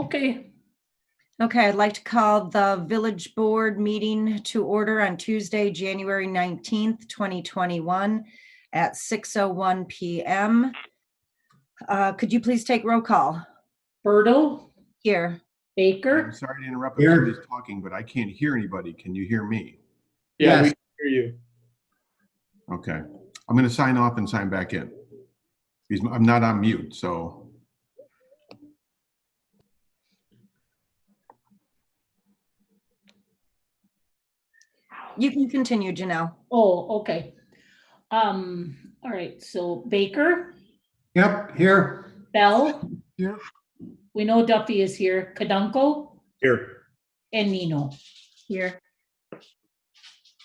Okay, Okay, I'd like to call the village board meeting to order on Tuesday, January 19th, 2021 at 6:01 PM. Could you please take roll call? Bertle, Here. I'm Baker, sorry to interrupt, but Here. somebody's talking, but I can't hear anybody. Can you hear me? Yeah, we Yes. can hear you. Okay. I'm going to sign off and sign back in. Because I'm not on mute, so. You can continue, Janelle. oh, okay. All right, so Baker, Yep, here. Bell. Here. We know Duffy is here, Kadunko, Here. and Nino. Here.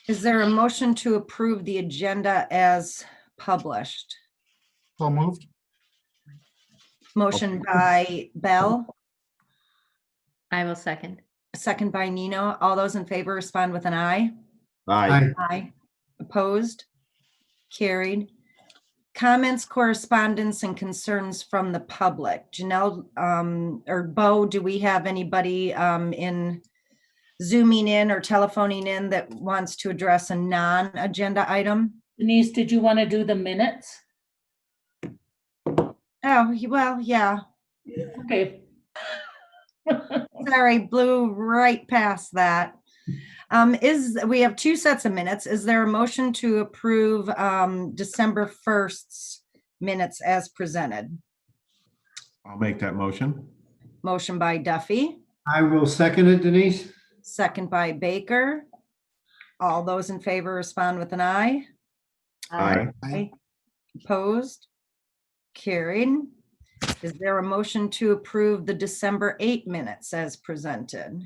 Is there a motion to approve the agenda as published? So moved. Motion by Bell, I will second. second by Nino. All those in favor respond with an aye. Aye. Aye. Opposed? Carried. Comments, correspondence, and concerns from the public. Janelle, or Bo, do we have anybody in Zooming in or telephoning in that wants to address a non-agenda item? Denise, did you want to do the minutes? Oh, well, yeah. Okay. Sorry, blew right past that. We have two sets of minutes. Is there a motion to approve December 1st's minutes as presented? I'll make that motion. Motion by Duffy, I will second it, Denise. second by Baker. All those in favor respond with an aye. Aye. Aye. Opposed? Carried. Is there a motion to approve the December 8 minutes as presented?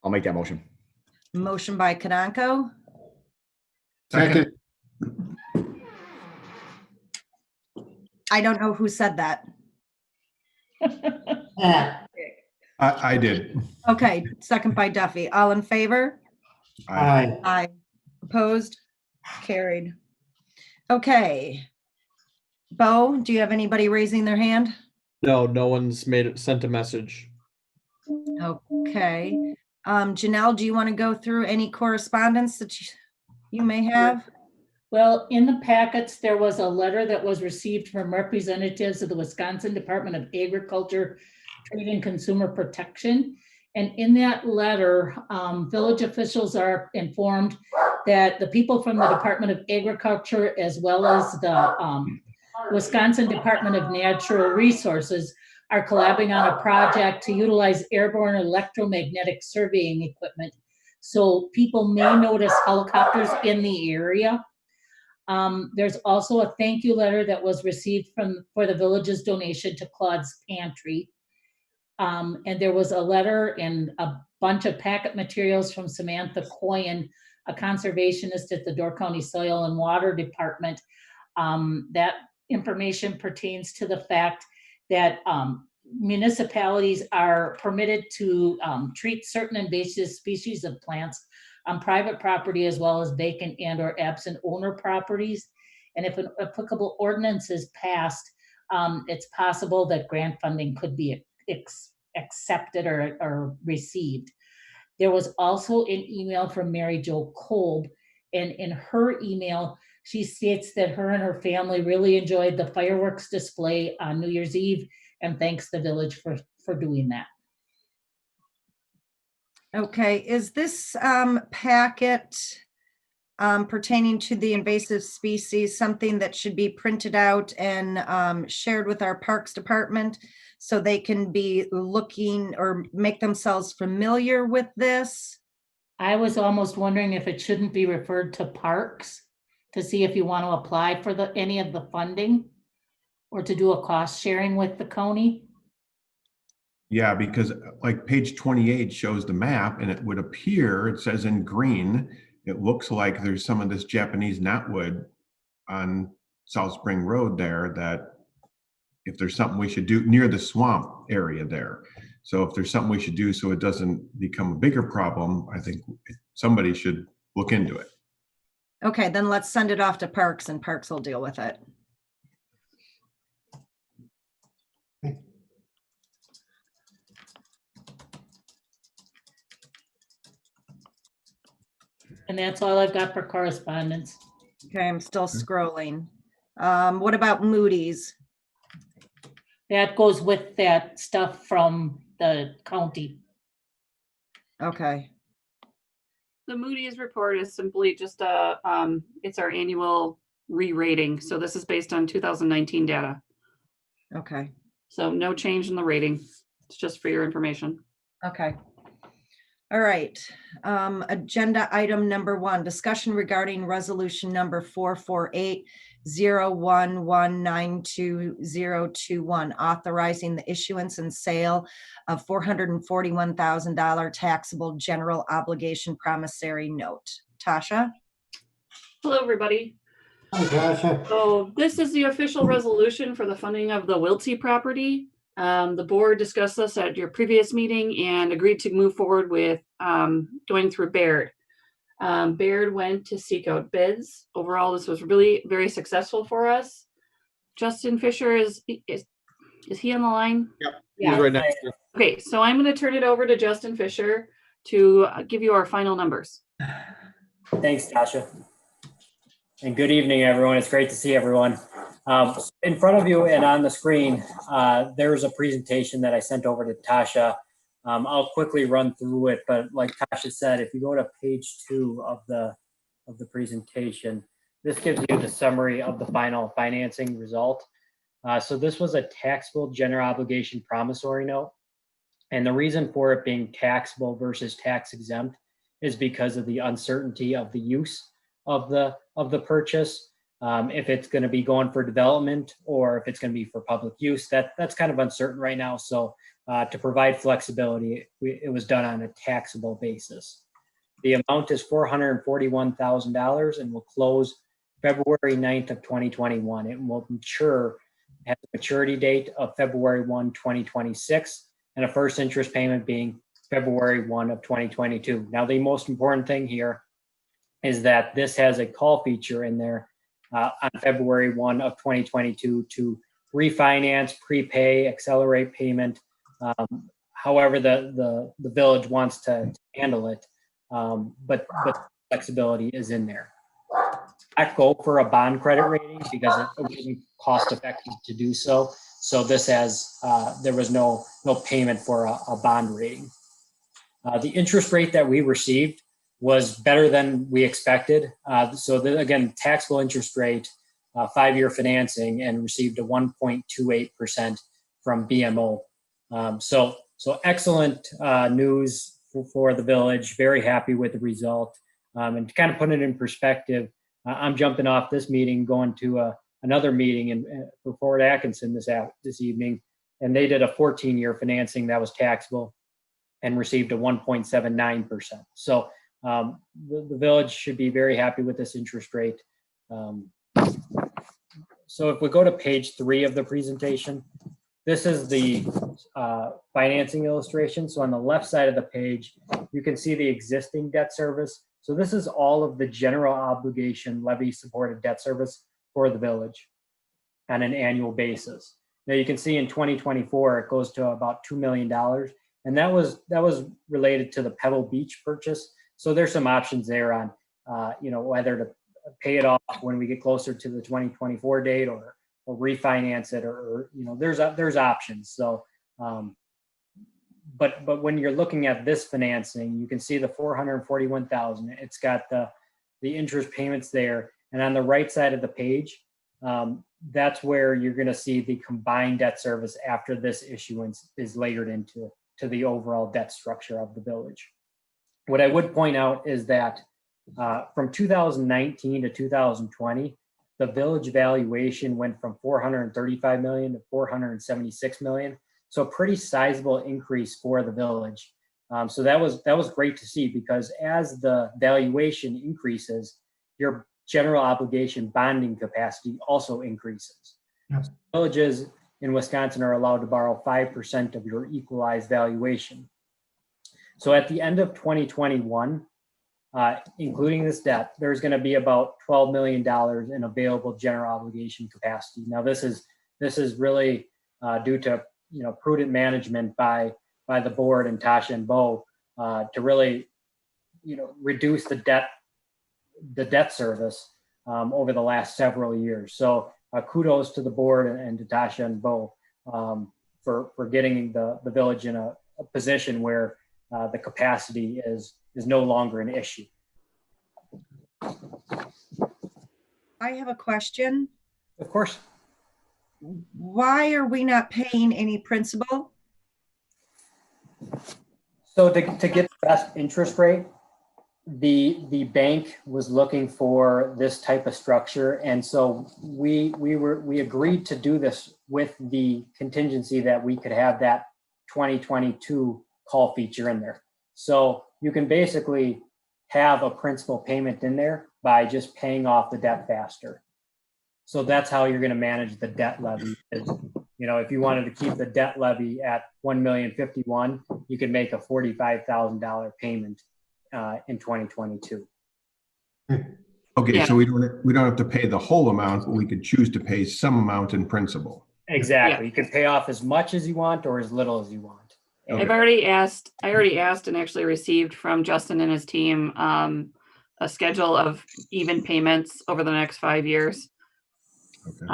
I'll make that motion. Motion by Kadanko, Second. I don't know who said that. I did. Okay, second by Duffy. All in favor? Aye. Aye. Opposed? Carried. Okay. Bo, do you have anybody raising their hand? No, no one's sent a message. Okay. Janelle, do you want to go through any correspondence that you may have? Well, in the packets, there was a letter that was received from representatives of the Wisconsin Department of Agriculture, Trade and Consumer Protection. And in that letter, village officials are informed that the people from the Department of Agriculture, as well as the Wisconsin Department of Natural Resources, are collaborating on a project to utilize airborne electromagnetic surveying equipment. So people may notice helicopters in the area. There's also a thank you letter that was received for the village's donation to Claude's Pantry. And there was a letter and a bunch of packet materials from Samantha Coyen, a conservationist at the Door County Soil and Water Department. That information pertains to the fact that municipalities are permitted to treat certain invasive species of plants on private property as well as vacant and or absent owner properties. And if an applicable ordinance is passed, it's possible that grant funding could be accepted or received. There was also an email from Mary Jo Kolb, and in her email, she states that her and her family really enjoyed the fireworks display on New Year's Eve and thanks the village for doing that. Okay, is this packet pertaining to the invasive species something that should be printed out and shared with our Parks Department so they can be looking or make themselves familiar with this? I was almost wondering if it shouldn't be referred to Parks to see if you want to apply for any of the funding or to do a cost sharing with the county. Yeah, because like page 28 shows the map and it would appear, it says in green, it looks like there's some of this Japanese knotwood on South Spring Road there that if there's something we should do near the swamp area there. So if there's something we should do so it doesn't become a bigger problem, I think somebody should look into it. Okay, then let's send it off to Parks and Parks will deal with it. And that's all I've got for correspondence. Okay, I'm still scrolling. What about Moody's? That goes with that stuff from the county. Okay, The Moody's report is simply just it's our annual re-rating. So this is based on 2019 data. okay, So no change in the rating. It's just for your information. okay. All right, agenda item number 1, discussion regarding resolution number 448-01192021, authorizing the issuance and sale of $441,000 taxable general obligation promissory note. Tasha? Hello, everybody. Hi, Tasha. So this is the official resolution for the funding of the Wiltsey property. The board discussed this at your previous meeting and agreed to move forward with going through Baird. Baird went to seek out bids. Overall, this was really very successful for us. Justin Fisher is he on the line? He's right next to you. Okay, so I'm going to turn it over to Justin Fisher to give you our final numbers. Thanks, Tasha. And good evening, everyone. It's great to see everyone. In front of you and on the screen, there's a presentation that I sent over to Tasha. I'll quickly run through it, but like Tasha said, if you go to page 2 of the presentation, this gives you the summary of the final financing result. So this was a taxable general obligation promissory note. And the reason for it being taxable versus tax exempt is because of the uncertainty of the use of the purchase. If it's going to be going for development or if it's going to be for public use, that's kind of uncertain right now. So to provide flexibility, it was done on a taxable basis. The amount is $441,000 and will close February 9th of 2021. It will mature, has a maturity date of February 1, 2026, and a first interest payment being February 1 of 2022. Now, the most important thing here is that this has a call feature in there on February 1 of 2022 to refinance, prepay, accelerate payment, however the village wants to handle it. But flexibility is in there. I go for a bond credit rating because it wasn't cost effective to do so. So this has, there was no payment for a bond rating. The interest rate that we received was better than we expected. Again, taxable interest rate, 5-year financing, and received a 1.28% from BMO. So excellent news for the village. Very happy with the result. And to kind of put it in perspective, I'm jumping off this meeting, going to another meeting for Fort Atkinson this evening, and they did a 14-year financing that was taxable and received a 1.79%. So the village should be very happy with this interest rate. So if we go to page 3 of the presentation, this is the financing illustration. So on the left side of the page, you can see the existing debt service. So this is all of the general obligation levy supported debt service for the village on an annual basis. Now you can see in 2024, it goes to about $2 million. And that was related to the Pebble Beach purchase. So there's some options there on, whether to pay it off when we get closer to the 2024 date or refinance it or there's options. So, but when you're looking at this financing, you can see the $441,000. It's got the interest payments there, and on the right side of the page, that's where you're going to see the combined debt service after this issuance is layered into the overall debt structure of the village. What I would point out is that from 2019 to 2020, the village valuation went from 435 million to 476 million. So a pretty sizable increase for the village. So that was great to see, because as the valuation increases, your general obligation bonding capacity also increases. Yes. Villages in Wisconsin are allowed to borrow 5% of your equalized valuation. So at the end of 2021, including this debt, there's going to be about $12 million in available general obligation capacity. Now, this is really due to prudent management by the board and Tasha and Bo to really reduce the debt the debt service over the last several years. So kudos to the board and to Tasha and Bo for getting the village in a position where the capacity is no longer an issue. I have a question. Of course. Why are we not paying any principal? So to get the best interest rate, the bank was looking for this type of structure, and so we agreed to do this with the contingency that we could have that 2022 call feature in there. So you can basically have a principal payment in there by just paying off the debt faster. So that's how you're going to manage the debt levy. Is, you know, if you wanted to keep the debt levy at $1,051,000, you could make a $45,000 payment in 2022. Okay, Yeah. so we don't have to pay the whole amount, but we could choose to pay some amount in principal. Exactly. You can pay off as much as you want or as little as you want. Okay. I already asked and actually received from Justin and his team a schedule of even payments over the next 5 years. Okay.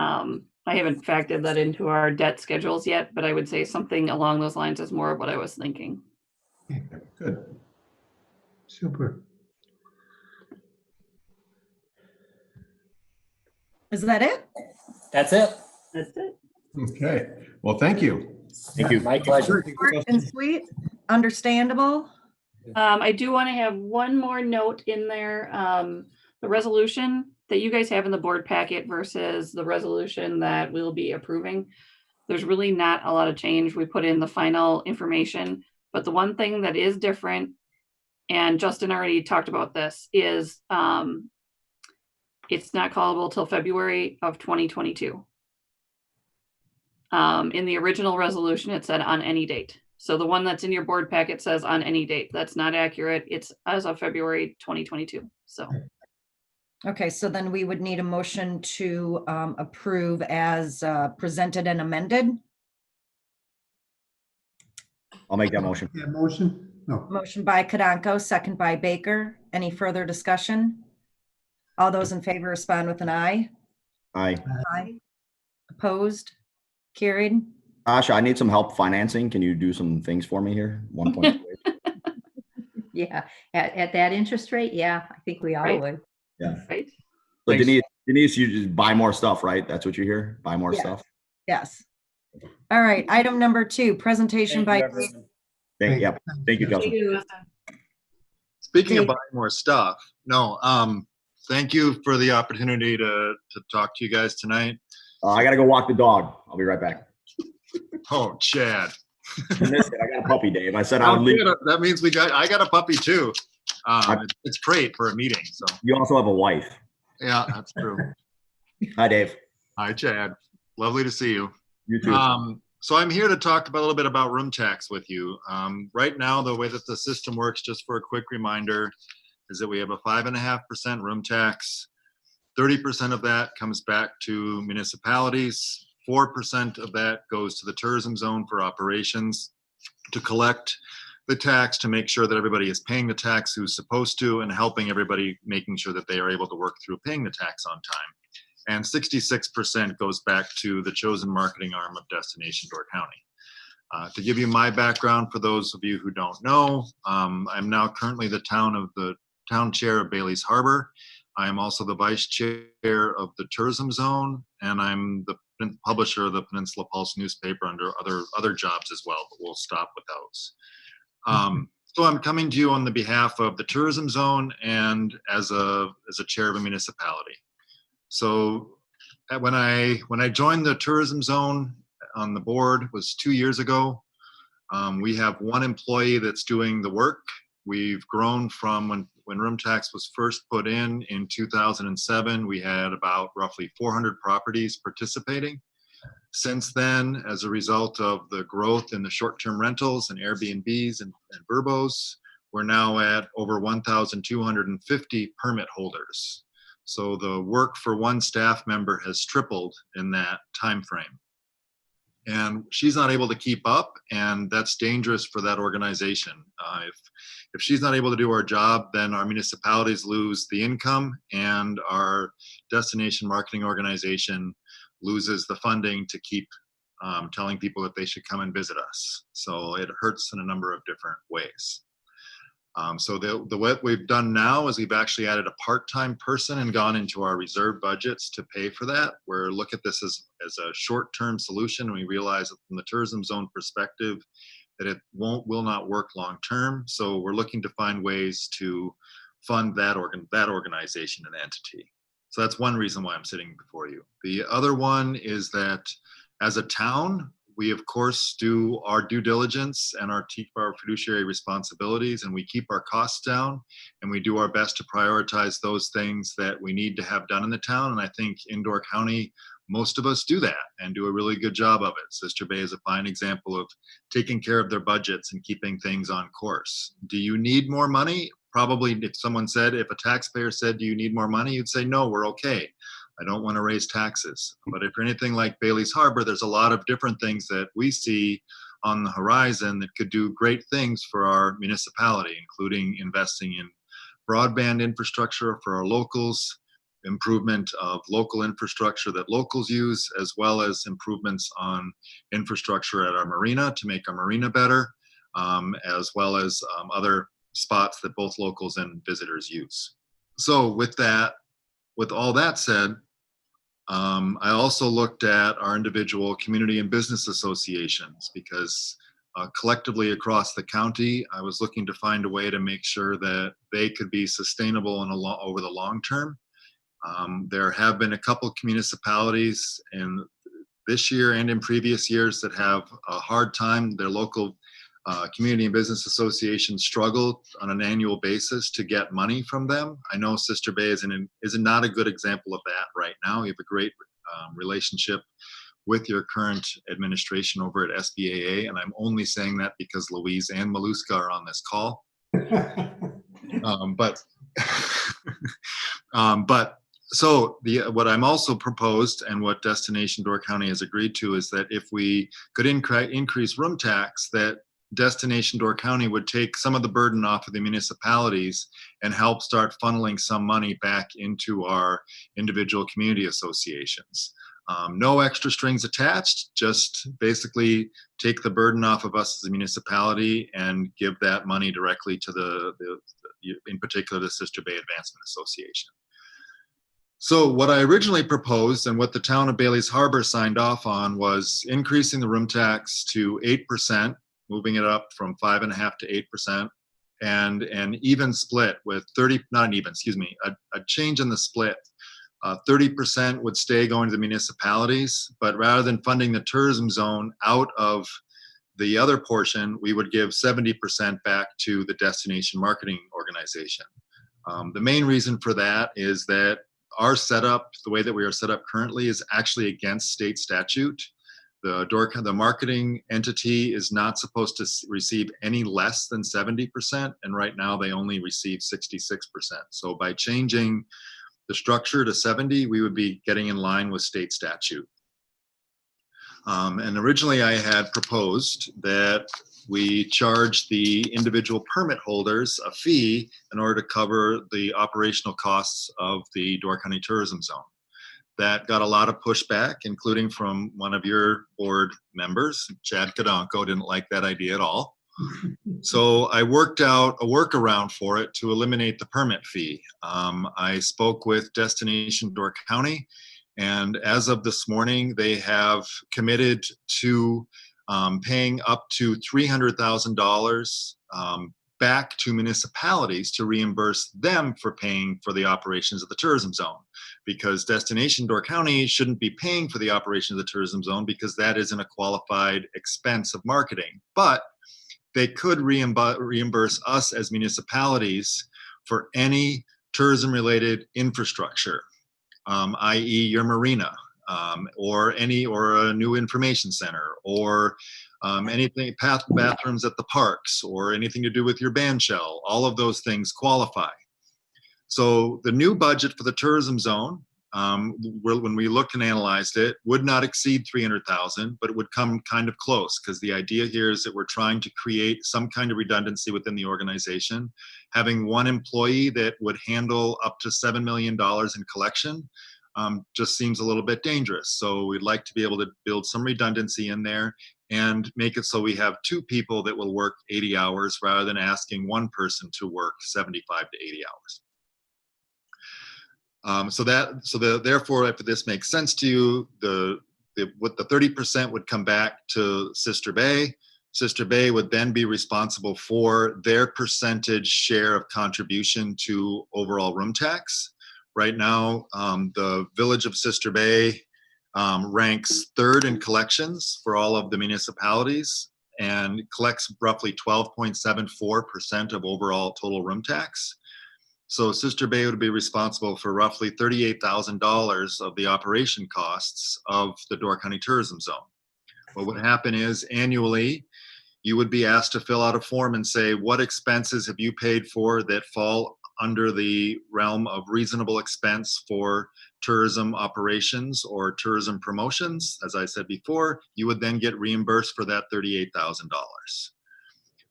I haven't factored that into our debt schedules yet, but I would say something along those lines is more of what I was thinking. Good. Super. Is that it? That's it. That's it. Okay. Well, thank you. Thank you. My pleasure. Short and sweet, understandable. I do want to have one more note in there. The resolution that you guys have in the board packet versus the resolution that we'll be approving. There's really not a lot of change. We put in the final information, but the one thing that is different, and Justin already talked about this, is it's not callable till February of 2022. In the original resolution, it said on any date. So the one that's in your board packet says on any date. That's not accurate. It's as of February 2022. So Okay, so then we would need a motion to approve as presented and amended. I'll make that motion. Yeah, motion? No. Motion by Kadanko, second by Baker. Any further discussion? All those in favor respond with an aye. Aye. Aye. Opposed? Carried. Tasha, I need some help financing. Can you do some things for me here? 1.2. Yeah, at that interest rate, yeah, I think we all Right. would. right. So Denise, you just buy more stuff, right? That's what you hear? Buy more Yes. stuff? Yes. All right, item number 2, presentation Thank you, by, everyone. Yep. Thank you, Justin. Thank you, Justin. Speaking Dave. of buying more stuff, no, thank you for the opportunity to talk to you guys tonight. I got to go walk the dog. I'll be right back. Oh, Chad. You missed it. I got a puppy, Dave. I said I would leave. That means I got a puppy too. It's great for a meeting. So You also have a wife. yeah, that's true. Hi, Dave. Hi, Chad. Lovely to see you. You too. So I'm here to talk a little bit about room tax with you. Right now, the way that the system works, just for a quick reminder, is that we have a 5.5% room tax. 30% of that comes back to municipalities. 4% of that goes to the tourism zone for operations to collect the tax, to make sure that everybody is paying the tax who's supposed to, and helping everybody making sure that they are able to work through paying the tax on time. And 66% goes back to the chosen marketing arm of Destination Door County. To give you my background, for those of you who don't know, I'm now currently the town chair of Bailey's Harbor. I am also the vice chair of the tourism zone, and I'm the publisher of the Peninsula Pulse newspaper under other jobs as well, but we'll stop with those. So I'm coming to you on the behalf of the tourism zone and as a chair of a municipality. So when I joined the tourism zone on the board was 2 years ago. We have one employee that's doing the work. We've grown from when room tax was first put in 2007, we had about roughly 400 properties participating. Since then, as a result of the growth in the short-term rentals and Airbnbs and Vurbos, we're now at over 1,250 permit holders. So the work for one staff member has tripled in that time frame. and she's not able to keep up, and that's dangerous for that organization. If she's not able to do our job, then our municipalities lose the income, and our destination marketing organization loses the funding to keep telling people that they should come and visit us. So it hurts in a number of different ways. So what we've done now is we've actually added a part-time person and gone into our reserve budgets to pay for that. We're look at this as a short-term solution. And we realize that from the tourism zone perspective that it will not work long-term. So we're looking to find ways to fund that organization and entity. So that's one reason why I'm sitting before you. The other one is that as a town, we of course do our due diligence and keep our fiduciary responsibilities, and we keep our costs down, and we do our best to prioritize those things that we need to have done in the town. And I think in Door County, most of us do that and do a really good job of it. Sister Bay is a fine example of taking care of their budgets and keeping things on course. Do you need more money? Probably. If a taxpayer said, do you need more money? You'd say, no, we're okay. I don't want to raise taxes. But if you're anything like Bailey's Harbor, there's a lot of different things that we see on the horizon that could do great things for our municipality, including investing in broadband infrastructure for our locals, improvement of local infrastructure that locals use, as well as improvements on infrastructure at our marina to make our marina better, as well as other spots that both locals and visitors use. So with all that said, I also looked at our individual community and business associations because collectively across the county, I was looking to find a way to make sure that they could be sustainable over the long term. There have been a couple municipalities in this year and in previous years that have a hard time. Their local community and business associations struggle on an annual basis to get money from them. I know Sister Bay is not a good example of that right now. We have a great relationship with your current administration over at SBAA, and I'm only saying that because Louise and Maluska are on this call. What I'm also proposed and what Destination Door County has agreed to is that if we could increase room tax, that Destination Door County would take some of the burden off of the municipalities and help start funneling some money back into our individual community associations. No extra strings attached, just basically take the burden off of us as a municipality and give that money directly to in particular, the Sister Bay Advancement Association. So what I originally proposed and what the town of Bailey's Harbor signed off on was increasing the room tax to 8%, moving it up from 5.5% to 8%, and an even split with a change in the split. 30% would stay going to the municipalities, but rather than funding the tourism zone out of the other portion, we would give 70% back to the destination marketing organization. The main reason for that is that our setup, the way that we are set up currently, is actually against state statute. The marketing entity is not supposed to receive any less than 70%, and right now they only receive 66%. So by changing the structure to 70, we would be getting in line with state statute. And originally I had proposed that we charge the individual permit holders a fee in order to cover the operational costs of the Door County Tourism Zone. That got a lot of pushback, including from one of your board members. Chad Kadonko didn't like that idea at all. So I worked out a workaround for it to eliminate the permit fee. I spoke with Destination Door County, and as of this morning, they have committed to paying up to $300,000 back to municipalities to reimburse them for paying for the operations of the tourism zone. Because Destination Door County shouldn't be paying for the operation of the tourism zone because that isn't a qualified expense of marketing. But they could reimburse us as municipalities for any tourism-related infrastructure, i.e. your marina, or a new information center, or anything, bathrooms at the parks, or anything to do with your band shell. All of those things qualify. So the new budget for the tourism zone when we looked and analyzed it, would not exceed 300,000, but it would come kind of close, because the idea here is that we're trying to create some kind of redundancy within the organization. Having one employee that would handle up to $7 million in collection just seems a little bit dangerous. So we'd like to be able to build some redundancy in there and make it so we have two people that will work 80 hours rather than asking one person to work 75 to 80 hours. Therefore, if this makes sense to you, the 30% would come back to Sister Bay. Sister Bay would then be responsible for their percentage share of contribution to overall room tax. Right now, the Village of Sister Bay ranks third in collections for all of the municipalities and collects roughly 12.74% of overall total room tax. So Sister Bay would be responsible for roughly $38,000 of the operation costs of the Door County Tourism Zone. What would happen is annually, you would be asked to fill out a form and say, what expenses have you paid for that fall under the realm of reasonable expense for tourism operations or tourism promotions? As I said before, you would then get reimbursed for that $38,000.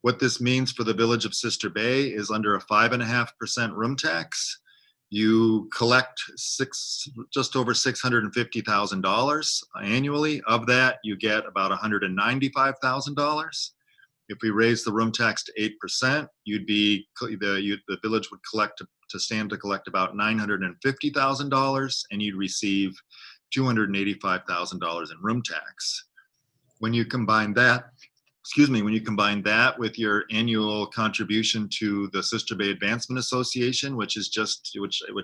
What this means for the Village of Sister Bay is under a 5.5% room tax, you collect just over $650,000 annually. Of that, you get about $195,000. If we raise the room tax to 8%, the village would stand to collect about $950,000, and you'd receive $285,000 in room tax. When you combine that with your annual contribution to the Sister Bay Advancement Association, which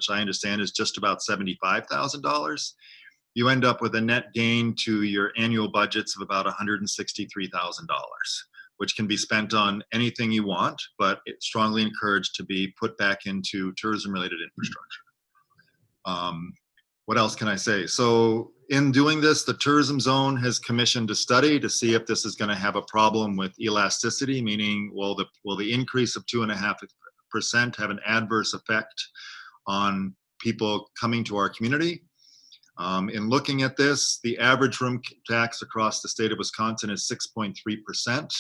I understand is just about $75,000, you end up with a net gain to your annual budgets of about $163,000, which can be spent on anything you want, but it's strongly encouraged to be put back into tourism-related infrastructure. What else can I say? So in doing this, the tourism zone has commissioned a study to see if this is going to have a problem with elasticity, meaning will the increase of 2.5% have an adverse effect on people coming to our community? In looking at this, the average room tax across the state of Wisconsin is 6.3%.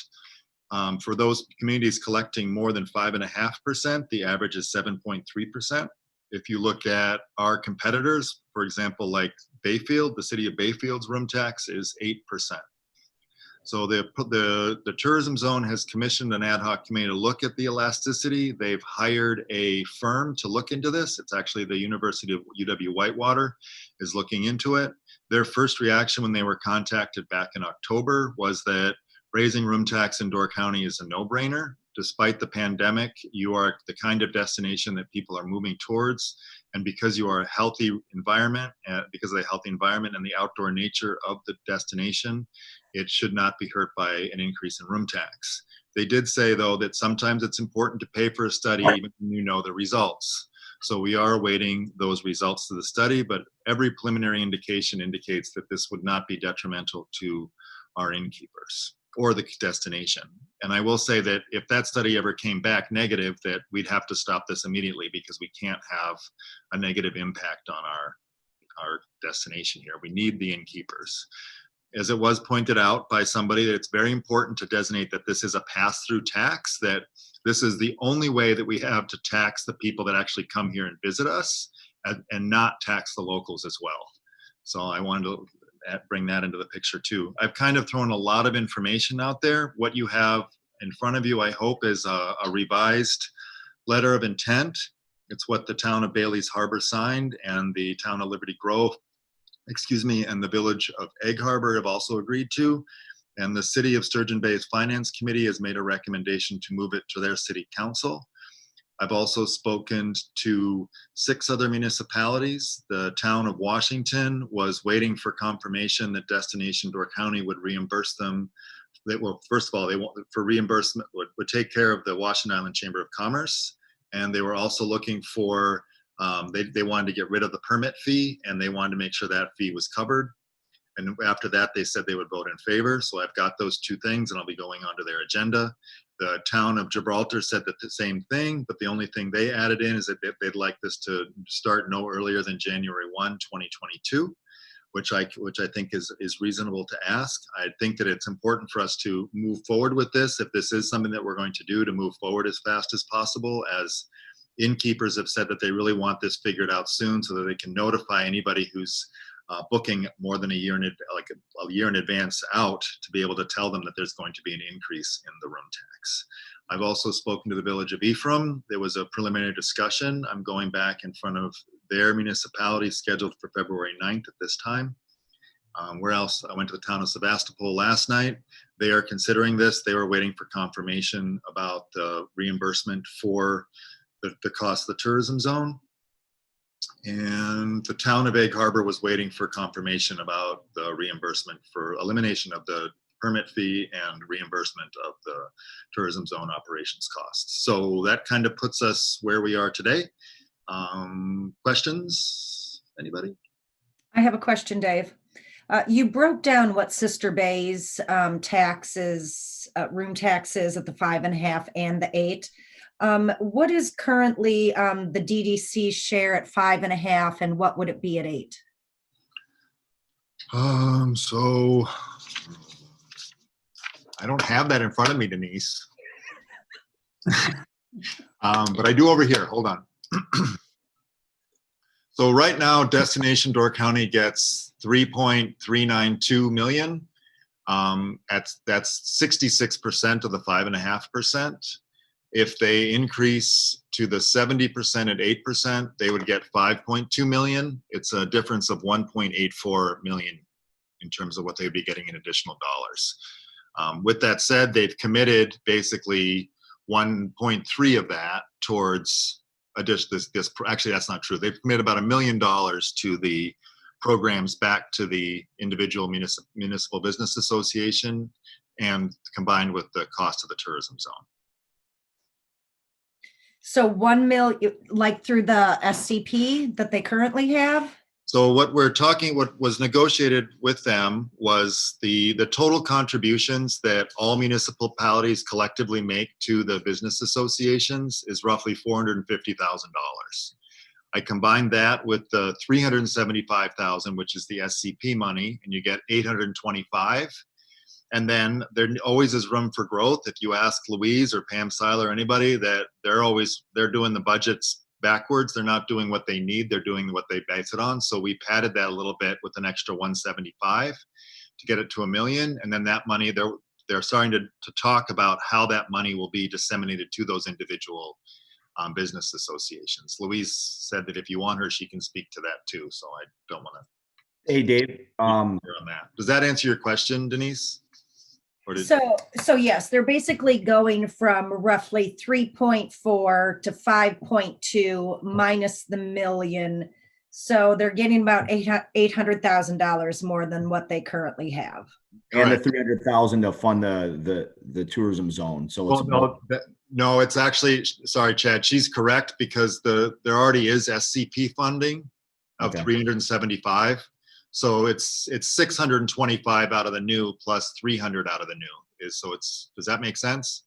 For those communities collecting more than 5.5%, the average is 7.3%. If you look at our competitors, for example, like Bayfield, the city of Bayfield's room tax is 8%. So the tourism zone has commissioned an ad hoc committee to look at the elasticity. They've hired a firm to look into this. It's actually the University of UW-Whitewater is looking into it. Their first reaction when they were contacted back in October was that raising room tax in Door County is a no-brainer. Despite the pandemic, you are the kind of destination that people are moving towards. And because you are a healthy environment, because of the healthy environment and the outdoor nature of the destination, it should not be hurt by an increase in room tax. They did say, though, that sometimes it's important to pay for a study even when you know the results. So we are awaiting those results to the study, but every preliminary indication indicates that this would not be detrimental to our innkeepers or the destination. And I will say that if that study ever came back negative, that we'd have to stop this immediately, because we can't have a negative impact on our destination here. We need the innkeepers. As it was pointed out by somebody, that it's very important to designate that this is a pass-through tax, that this is the only way that we have to tax the people that actually come here and visit us, and not tax the locals as well. So I wanted to bring that into the picture too. I've kind of thrown a lot of information out there. What you have in front of you, I hope, is a revised letter of intent. It's what the town of Bailey's Harbor signed, and the town of Liberty Grove, and the village of Egg Harbor have also agreed to. And the city of Sturgeon Bay's Finance Committee has made a recommendation to move it to their city council. I've also spoken to 6 other municipalities. The town of Washington was waiting for confirmation that Destination Door County would reimburse them. First of all, for reimbursement would take care of the Washington Island Chamber of Commerce. And they were also looking for, they wanted to get rid of the permit fee, and they wanted to make sure that fee was covered. And after that, they said they would vote in favor. So I've got those 2 things, and I'll be going onto their agenda. The town of Gibraltar said that the same thing, but the only thing they added in is that they'd like this to start no earlier than January 1, 2022, which I think is reasonable to ask. I think that it's important for us to move forward with this. If this is something that we're going to do, to move forward as fast as possible, as innkeepers have said that they really want this figured out soon so that they can notify anybody who's booking more than a year in advance out, to be able to tell them that there's going to be an increase in the room tax. I've also spoken to the Village of Ephraim. There was a preliminary discussion. I'm going back in front of their municipality scheduled for February 9th at this time. Where else? I went to the town of Sebastopol last night. They are considering this. They were waiting for confirmation about the reimbursement for the cost of the tourism zone. And the town of Egg Harbor was waiting for confirmation about the reimbursement for elimination of the permit fee and reimbursement of the tourism zone operations costs. So that kind of puts us where we are today. Questions? Anybody? I have a question, Dave. You broke down what Sister Bay's taxes, room taxes at the 5.5 and the 8. What is currently the DDC share at 5.5, and what would it be at 8? So I don't have that in front of me, Denise. But I do over here. Hold on. So right now, Destination Door County gets 3.392 million. That's 66% of the 5.5%. If they increase to the 70% at 8%, they would get 5.2 million. It's a difference of 1.84 million in terms of what they'd be getting in additional dollars. With that said, they've committed basically 1.3 of that towards this. Actually, that's not true. They've committed about $1 million to the programs back to the individual municipal business association, and combined with the cost of the tourism zone. So 1 million, like through the SCP that they currently have? So what was negotiated with them was the total contributions that all municipalities collectively make to the business associations is roughly $450,000. I combined that with the $375,000, which is the SCP money, and you get $825,000. And then there always is room for growth. If you ask Louise or Pam Seiler or anybody, that they're doing the budgets backwards. They're not doing what they need. They're doing what they base it on. So we padded that a little bit with an extra 175 to get it to $1 million. And then that money, they're starting to talk about how that money will be disseminated to those individual business associations. Louise said that if you want her, she can speak to that too. So I don't want to. Hey, Dave. On that. Does that answer your question, Denise? So yes, they're basically going from roughly 3.4 to 5.2 minus the $1 million. So they're getting about $800,000 more than what they currently have. And the 300,000 to fund the tourism zone. So it's no, it's actually, sorry, Chad, she's correct, because there already is SCP funding of 375. So it's 625 out of the new plus 300 out of the new. Does that make sense?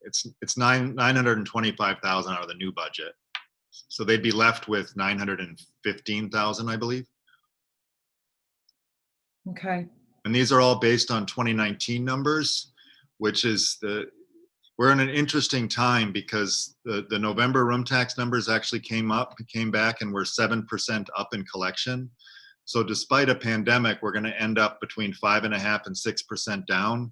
It's 925,000 out of the new budget. So they'd be left with 915,000, I believe. Okay. And these are all based on 2019 numbers, which is we're in an interesting time, because the November room tax numbers actually came back, and we're 7% up in collection. So despite a pandemic, we're going to end up between 5.5% and 6% down.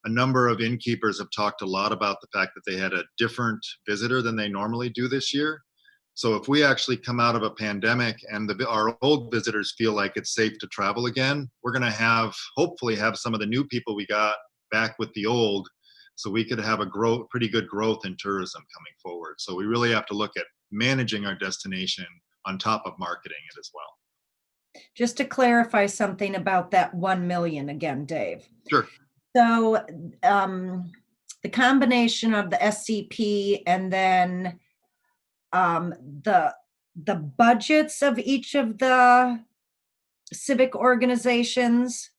A number of innkeepers have talked a lot about the fact that they had a different visitor than they normally do this year. So if we actually come out of a pandemic and our old visitors feel like it's safe to travel again, we're going to hopefully have some of the new people we got back with the old, so we could have pretty good growth in tourism coming forward. So we really have to look at managing our destination on top of marketing it as well. Just to clarify something about that 1 million again, Dave. Sure. So the combination of the SCP and then the budgets of each of the civic organizations,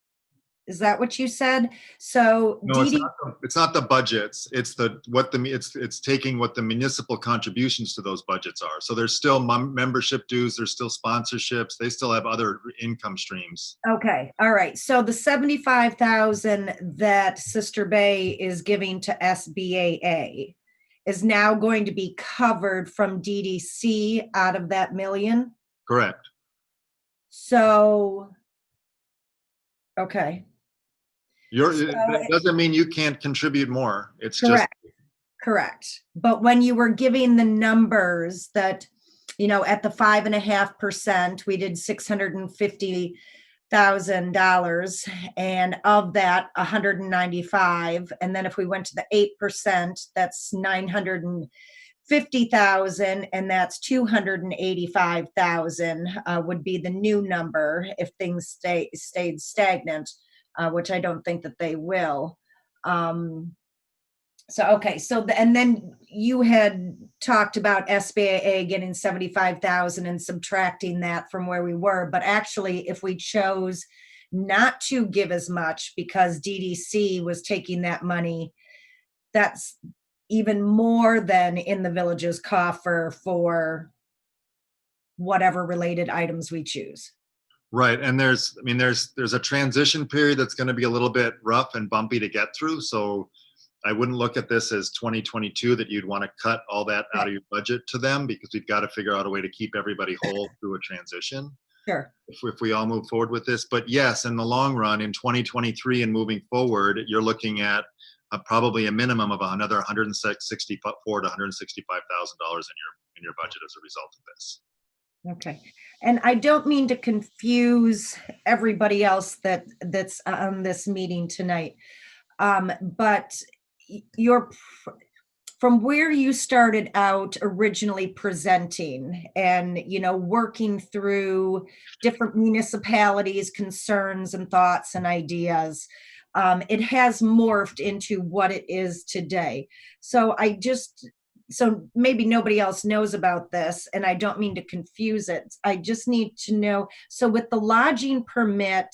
Is that what you said? So No, DD, it's not the budgets. It's it's taking what the municipal contributions to those budgets are. So there's still membership dues, there's still sponsorships, they still have other income streams. okay, all right. So the 75,000 that Sister Bay is giving to SBAA is now going to be covered from DDC out of that million? Correct. So, okay, That doesn't mean you can't contribute more. It's just, correct, correct. But when you were giving the numbers that, you know, at the 5.5%, we did $650,000, and of that, 195. And then if we went to the 8%, that's 950,000, and that's 285,000 would be the new number if things stayed stagnant, which I don't think that they will. So, okay, so, and then you had talked about SBAA getting 75,000 and subtracting that from where we were, but actually, if we chose not to give as much because DDC was taking that money, that's even more than in the village's coffer for whatever related items we choose. right. And there's a transition period that's going to be a little bit rough and bumpy to get through. So I wouldn't look at this as 2022 that you'd want to cut all that out of your budget to them, because we've got to figure out a way to keep everybody whole through a transition. Sure. If we all move forward with this. But yes, in the long run, in 2023 and moving forward, you're looking at probably a minimum of another $164,000 to $165,000 in your budget as a result of this. Okay. And I don't mean to confuse everybody else that's on this meeting tonight. But you're from where you started out originally presenting and, you know, working through different municipalities' concerns and thoughts and ideas, it has morphed into what it is today. So so maybe nobody else knows about this, and I don't mean to confuse it. I just need to know. So with the lodging permit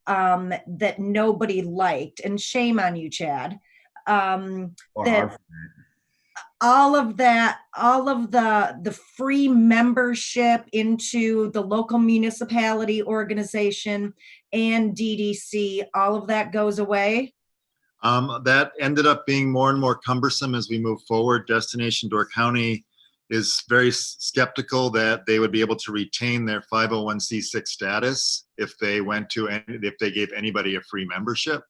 that nobody liked, and shame on you, Chad, that all of the free membership into the local municipality organization and DDC, all of that goes away? That ended up being more and more cumbersome as we move forward. Destination Door County is very skeptical that they would be able to retain their 501c6 status if they gave anybody a free membership.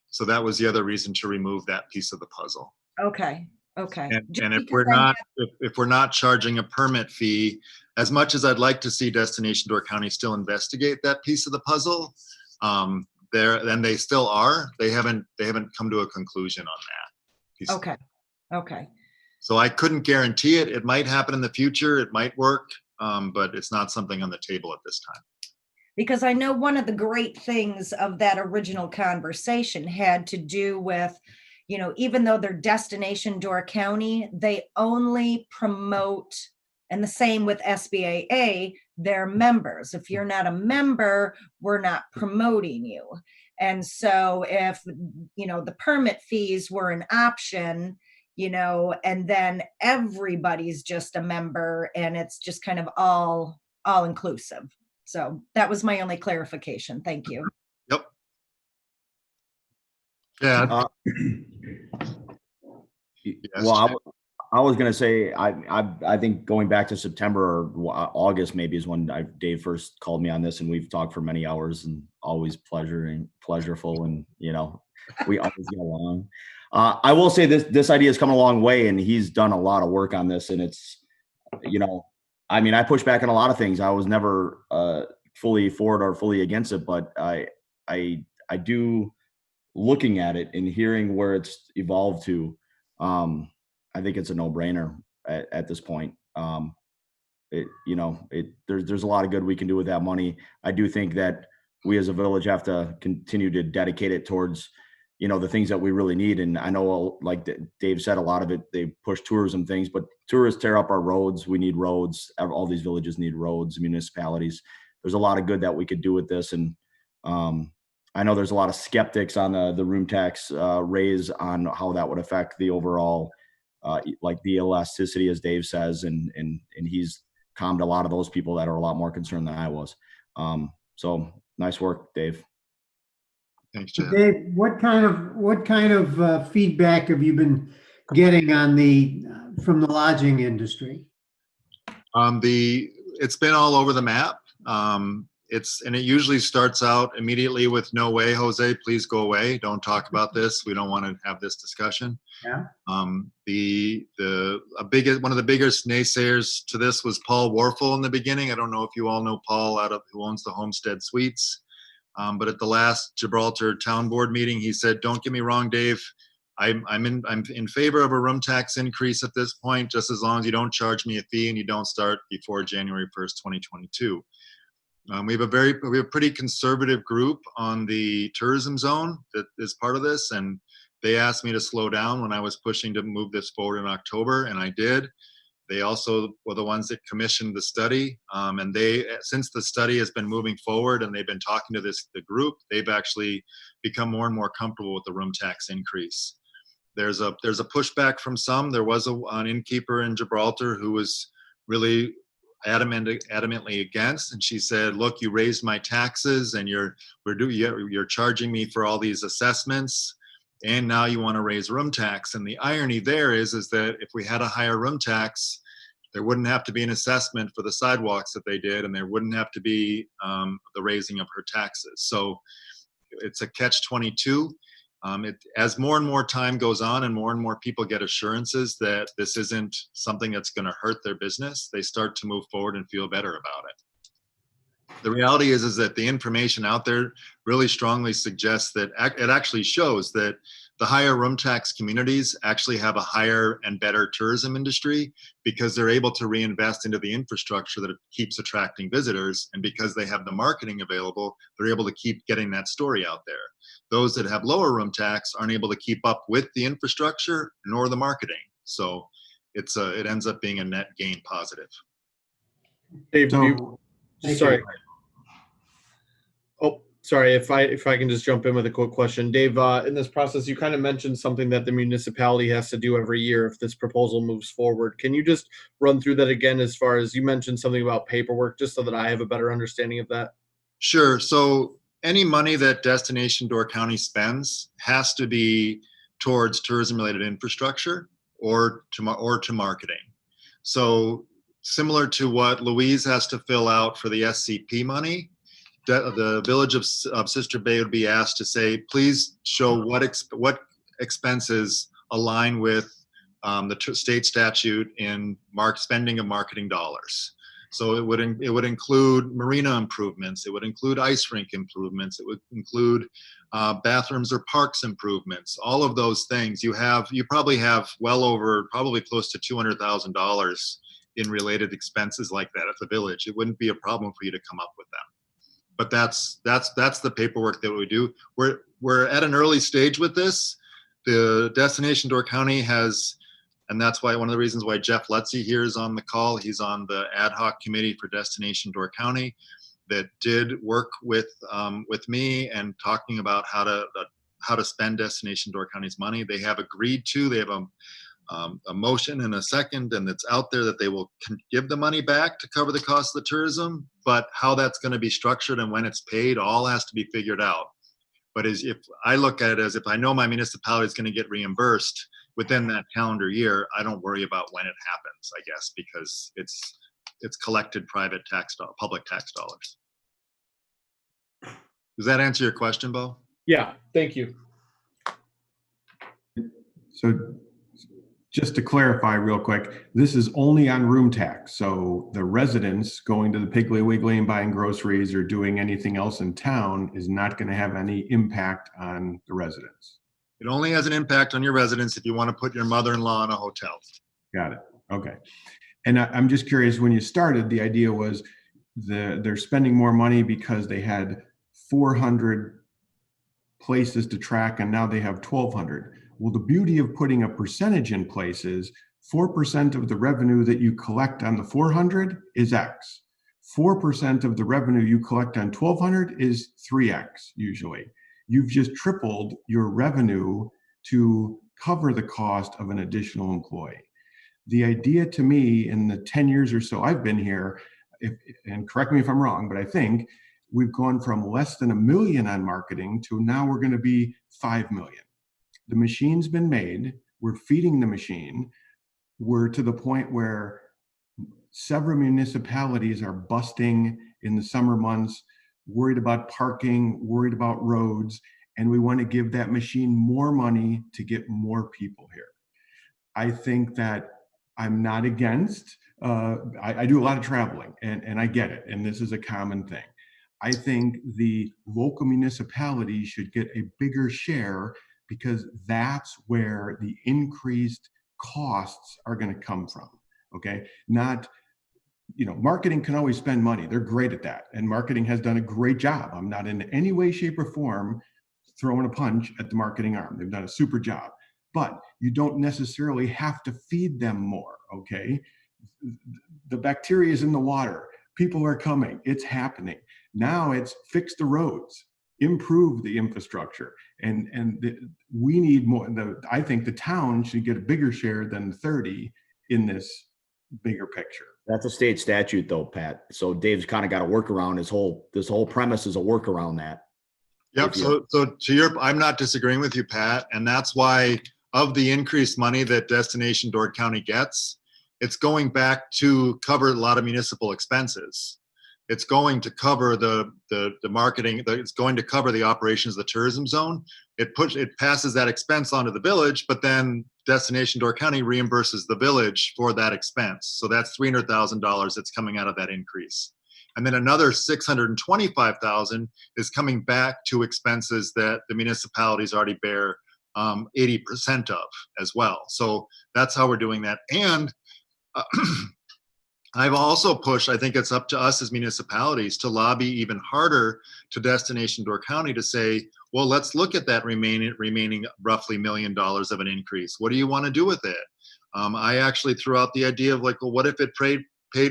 So that was the other reason to remove that piece of the puzzle. Okay. Okay. And if we're not charging a permit fee, as much as I'd like to see Destination Door County still investigate that piece of the puzzle, then they still are. They haven't come to a conclusion on that. Okay. Okay. So I couldn't guarantee it. It might happen in the future. It might work, but it's not something on the table at this time. Because I know one of the great things of that original conversation had to do with, you know, even though they're Destination Door County, they only promote, and the same with SBAA, their members. If you're not a member, we're not promoting you. And so if, you know, the permit fees were an option, you know, and then everybody's just a member and it's just kind of all inclusive. So that was my only clarification. Thank you. Yep. Yeah. Well, I was going to say, I think going back to September or August maybe is when Dave first called me on this, and we've talked for many hours, and always pleasureful, and, you know, we always get along. I will say this idea has come a long way, and he's done a lot of work on this, and it's, you know, I mean, I push back on a lot of things. I was never fully for it or fully against it, but I do, looking at it and hearing where it's evolved to, I think it's a no-brainer at this point. There's a lot of good we can do with that money. I do think that we as a village have to continue to dedicate it towards, you know, the things that we really need. And I know, like Dave said, a lot of it, they push tourism things, but tourists tear up our roads. We need roads. All these villages need roads, municipalities. There's a lot of good that we could do with this. And I know there's a lot of skeptics on the room tax raise on how that would affect the overall, like the elasticity, as Dave says, and he's calmed a lot of those people that are a lot more concerned than I was. So nice work, Dave. Thanks, So Jeff. Dave, what kind of feedback have you been getting on from the lodging industry? It's been all over the map. And it usually starts out immediately with "No way, Jose, please go away. Don't talk about this. We don't want to have this discussion." Yeah. One of the biggest naysayers to this was Paul Warfel in the beginning. I don't know if you all know Paul who owns the Homestead Suites. But at the last Gibraltar Town Board meeting, he said, "Don't get me wrong, Dave. I'm in favor of a room tax increase at this point, just as long as you don't charge me a fee and you don't start before January 1st, 2022. We have a pretty conservative group on the tourism zone that is part of this, and they asked me to slow down when I was pushing to move this forward in October, and I did. They also were the ones that commissioned the study, and since the study has been moving forward and they've been talking to the group, they've actually become more and more comfortable with the room tax increase. There's a pushback from some. There was an innkeeper in Gibraltar who was really adamantly against, and she said, "Look, you raised my taxes, and you're charging me for all these assessments, and now you want to raise room tax." And the irony there is that if we had a higher room tax, there wouldn't have to be an assessment for the sidewalks that they did, and there wouldn't have to be the raising of her taxes. So it's a catch-22. As more and more time goes on and more people get assurances that this isn't something that's going to hurt their business, they start to move forward and feel better about it. The reality is that the information out there really strongly suggests that it actually shows that the higher room tax communities actually have a higher and better tourism industry because they're able to reinvest into the infrastructure that keeps attracting visitors. And because they have the marketing available, they're able to keep getting that story out there. Those that have lower room tax aren't able to keep up with the infrastructure nor the marketing. So it ends up being a net gain positive. Dave, So, sorry. Oh, sorry. If I can just jump in with a quick question, Dave. In this process, you kind of mentioned something that the municipality has to do every year if this proposal moves forward. Can you just run through that again? As far as you mentioned something about paperwork, just so that I have a better understanding of that. Sure. So any money that Destination Door County spends has to be towards tourism-related infrastructure or to marketing. So similar to what Louise has to fill out for the SCP money, the village of Sister Bay would be asked to say, please show what expenses align with the state statute in spending of marketing dollars. So it would include marina improvements. It would include ice rink improvements. It would include bathrooms or parks improvements. All of those things you probably have probably close to $200,000 in related expenses like that at the village. It wouldn't be a problem for you to come up with them. But that's the paperwork that we do. We're at an early stage with this. The Destination Door County has. And that's why one of the reasons why Jeff Letzi here is on the call. He's on the ad hoc committee for Destination Door County that did work with me and talking about how to spend Destination Door County's money. They have agreed to. They have a motion and a second, and it's out there that they will give the money back to cover the cost of the tourism. But how that's going to be structured and when it's paid all has to be figured out. But if I look at it as if I know my municipality is going to get reimbursed within that calendar year, I don't worry about when it happens, I guess, because it's collected public tax dollars. Does that answer your question, Bo? Yeah, thank you. So just to clarify real quick, this is only on room tax. So the residents going to the Piggly Wiggly and buying groceries or doing anything else in town is not going to have any impact on the residents. It only has an impact on your residents if you want to put your mother-in-law in a hotel. Got it. Okay. And I'm just curious, when you started, the idea was they're spending more money because they had 400 places to track and now they have 1,200. Well, the beauty of putting a percentage in place is 4% of the revenue that you collect on the 400 is X. 4% of the revenue you collect on 1,200 is 3X usually. you've just tripled your revenue to cover the cost of an additional employee. The idea to me in the 10 years or so I've been here, and correct me if I'm wrong, but I think we've gone from less than $1 million on marketing to now we're going to be 5 million. The machine's been made. We're feeding the machine. We're to the point where several municipalities are busting in the summer months, worried about parking, worried about roads, and we want to give that machine more money to get more people here. I think that I'm not against, I do a lot of traveling and I get it. And this is a common thing. I think the local municipalities should get a bigger share because that's where the increased costs are going to come from. Okay. Not, marketing can always spend money. They're great at that. And marketing has done a great job. I'm not in any way, shape, or form throwing a punch at the marketing arm. They've done a super job. But you don't necessarily have to feed them more, okay? The bacteria is in the water. People are coming. It's happening. Now it's fix the roads, improve the infrastructure. We need more. I think the town should get a bigger share than 30 in this bigger picture. That's a state statute though, Pat. So Dave's kind of got to work around this whole premise is a work around that. Yep. So I'm not disagreeing with you, Pat. And that's why of the increased money that Destination Door County gets, it's going back to cover a lot of municipal expenses. It's going to cover the marketing. It's going to cover the operations of the tourism zone. It passes that expense onto the village, but then Destination Door County reimburses the village for that expense. So that's $300,000 that's coming out of that increase. And then another $625,000 is coming back to expenses that the municipalities already bear 80% of as well. So that's how we're doing that. And I've also pushed, I think it's up to us as municipalities to lobby even harder to Destination Door County to say, well, let's look at that remaining roughly $1 million of an increase. What do you want to do with it? I actually threw out the idea of like, well, what if it paid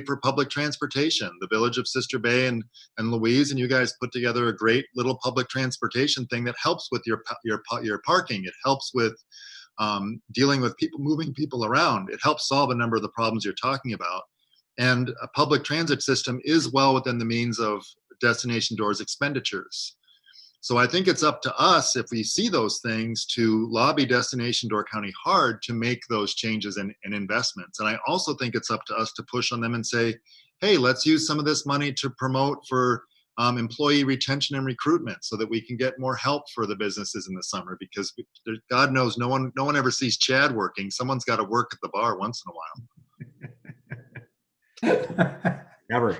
for public transportation? The village of Sister Bay and Louise and you guys put together a great little public transportation thing that helps with your parking. It helps with dealing with people, moving people around. It helps solve a number of the problems you're talking about. And a public transit system is well within the means of Destination Door's expenditures. So I think it's up to us, if we see those things, to lobby Destination Door County hard to make those changes and investments. And I also think it's up to us to push on them and say, hey, let's use some of this money to promote for employee retention and recruitment so that we can get more help for the businesses in the summer, because God knows no one ever sees Chad working. Someone's got to work at the bar once in a while. Never.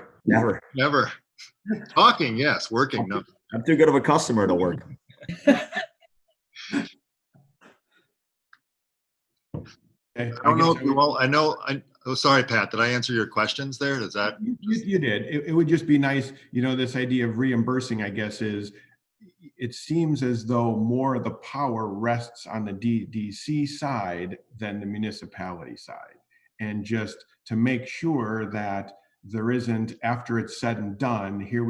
Talking, yes. Working, no. I'm too good of a customer to work. I don't know if you all, oh, sorry, Pat, did I answer your questions there? Does that? You did. It would just be nice, this idea of reimbursing, I guess, it seems as though more of the power rests on the DDC side than the municipality side. And just to make sure that there isn't, after it's said and done, here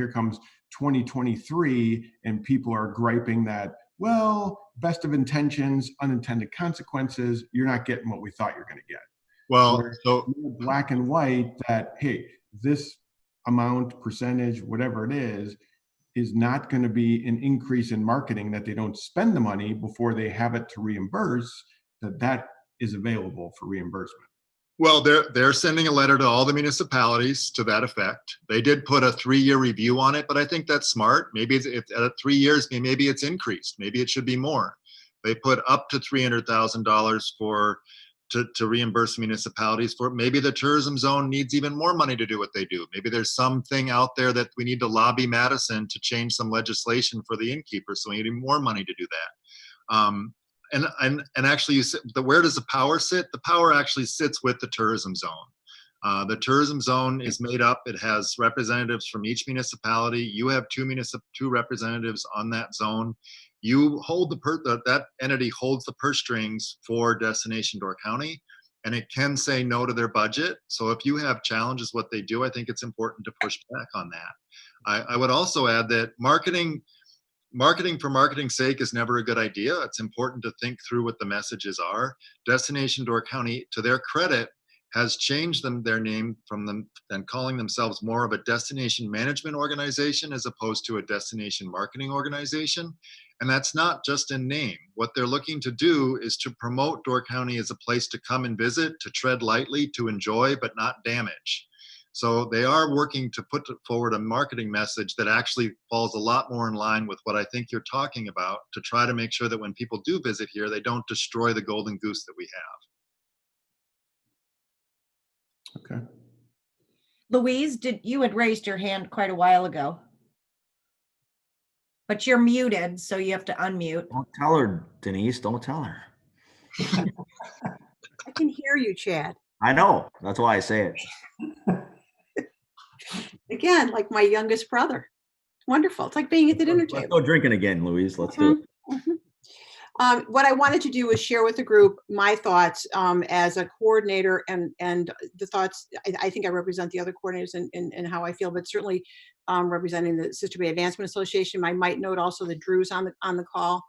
comes 2023 and people are griping that, well, best of intentions, unintended consequences, you're not getting what we thought you're going to get. Well, so black and white that, hey, this amount, percentage, whatever it is not going to be an increase in marketing, that they don't spend the money before they have it to reimburse, that is available for reimbursement. Well, they're sending a letter to all the municipalities to that effect. They did put a 3-year review on it, but I think that's smart. Maybe it's at 3 years, maybe it's increased. Maybe it should be more. They put up to $300,000 to reimburse municipalities for. Maybe the tourism zone needs even more money to do what they do. Maybe there's something out there that we need to lobby Madison to change some legislation for the innkeepers, so we need more money to do that. And actually, where does the power sit? The power actually sits with the tourism zone. The tourism zone is made up. It has representatives from each municipality. You have two representatives on that zone. You hold that entity holds the purse strings for Destination Door County, and it can say no to their budget. So if you have challenges what they do, I think it's important to push back on that. I would also add that marketing marketing for marketing's sake is never a good idea. It's important to think through what the messages are. Destination Door County, to their credit, has changed their name from them and calling themselves more of a destination management organization as opposed to a destination marketing organization. And that's not just in name. What they're looking to do is to promote Door County as a place to come and visit, to tread lightly, to enjoy, but not damage. So they are working to put forward a marketing message that actually falls a lot more in line with what I think you're talking about, to try to make sure that when people do visit here, they don't destroy the golden goose that we have. Okay. Louise, you had raised your hand quite a while ago. But you're muted, so you have to unmute. Don't tell her, Denise. Don't tell her. I can hear you, Chad. I know. That's why I say it. Again, like my youngest brother. Wonderful. It's like being at the dinner Let's table. go drinking again, Louise. Let's do it. What I wanted to do is share with the group my thoughts as a coordinator and the thoughts. I think I represent the other coordinators in how I feel, but certainly representing the Sister Bay Advancement Association. I might note also that Drew's on the call,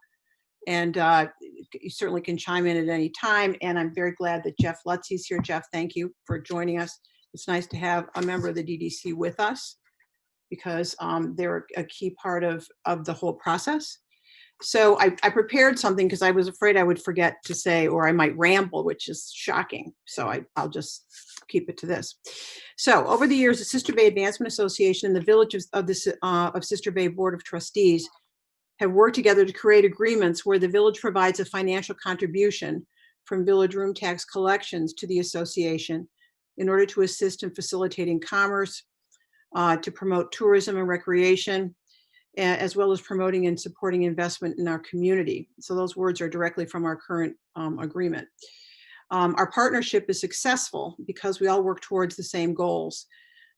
and you certainly can chime in at any time. And I'm very glad that Jeff Lutzy's here. Jeff, thank you for joining us. It's nice to have a member of the DDC with us because they're a key part of the whole process. So I prepared something because I was afraid I would forget to say, or I might ramble, which is shocking. So I'll just keep it to this. So over the years, the Sister Bay Advancement Association and the Village of Sister Bay Board of Trustees have worked together to create agreements where the village provides a financial contribution from village room tax collections to the association in order to assist in facilitating commerce, to promote tourism and recreation, as well as promoting and supporting investment in our community. So those words are directly from our current agreement. Our partnership is successful because we all work towards the same goals.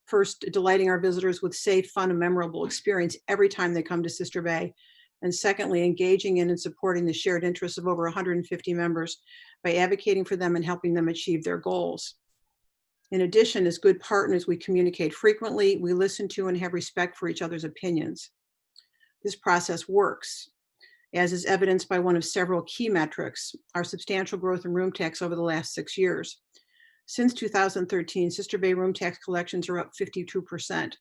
First, delighting our visitors with safe, fun, and memorable experience every time they come to Sister Bay. And secondly, engaging in and supporting the shared interests of over 150 members by advocating for them and helping them achieve their goals. In addition, as good partners, we communicate frequently, we listen to and have respect for each other's opinions. This process works, as is evidenced by one of several key metrics, our substantial growth in room tax over the last 6 years. Since 2013, Sister Bay room tax collections are up 52%,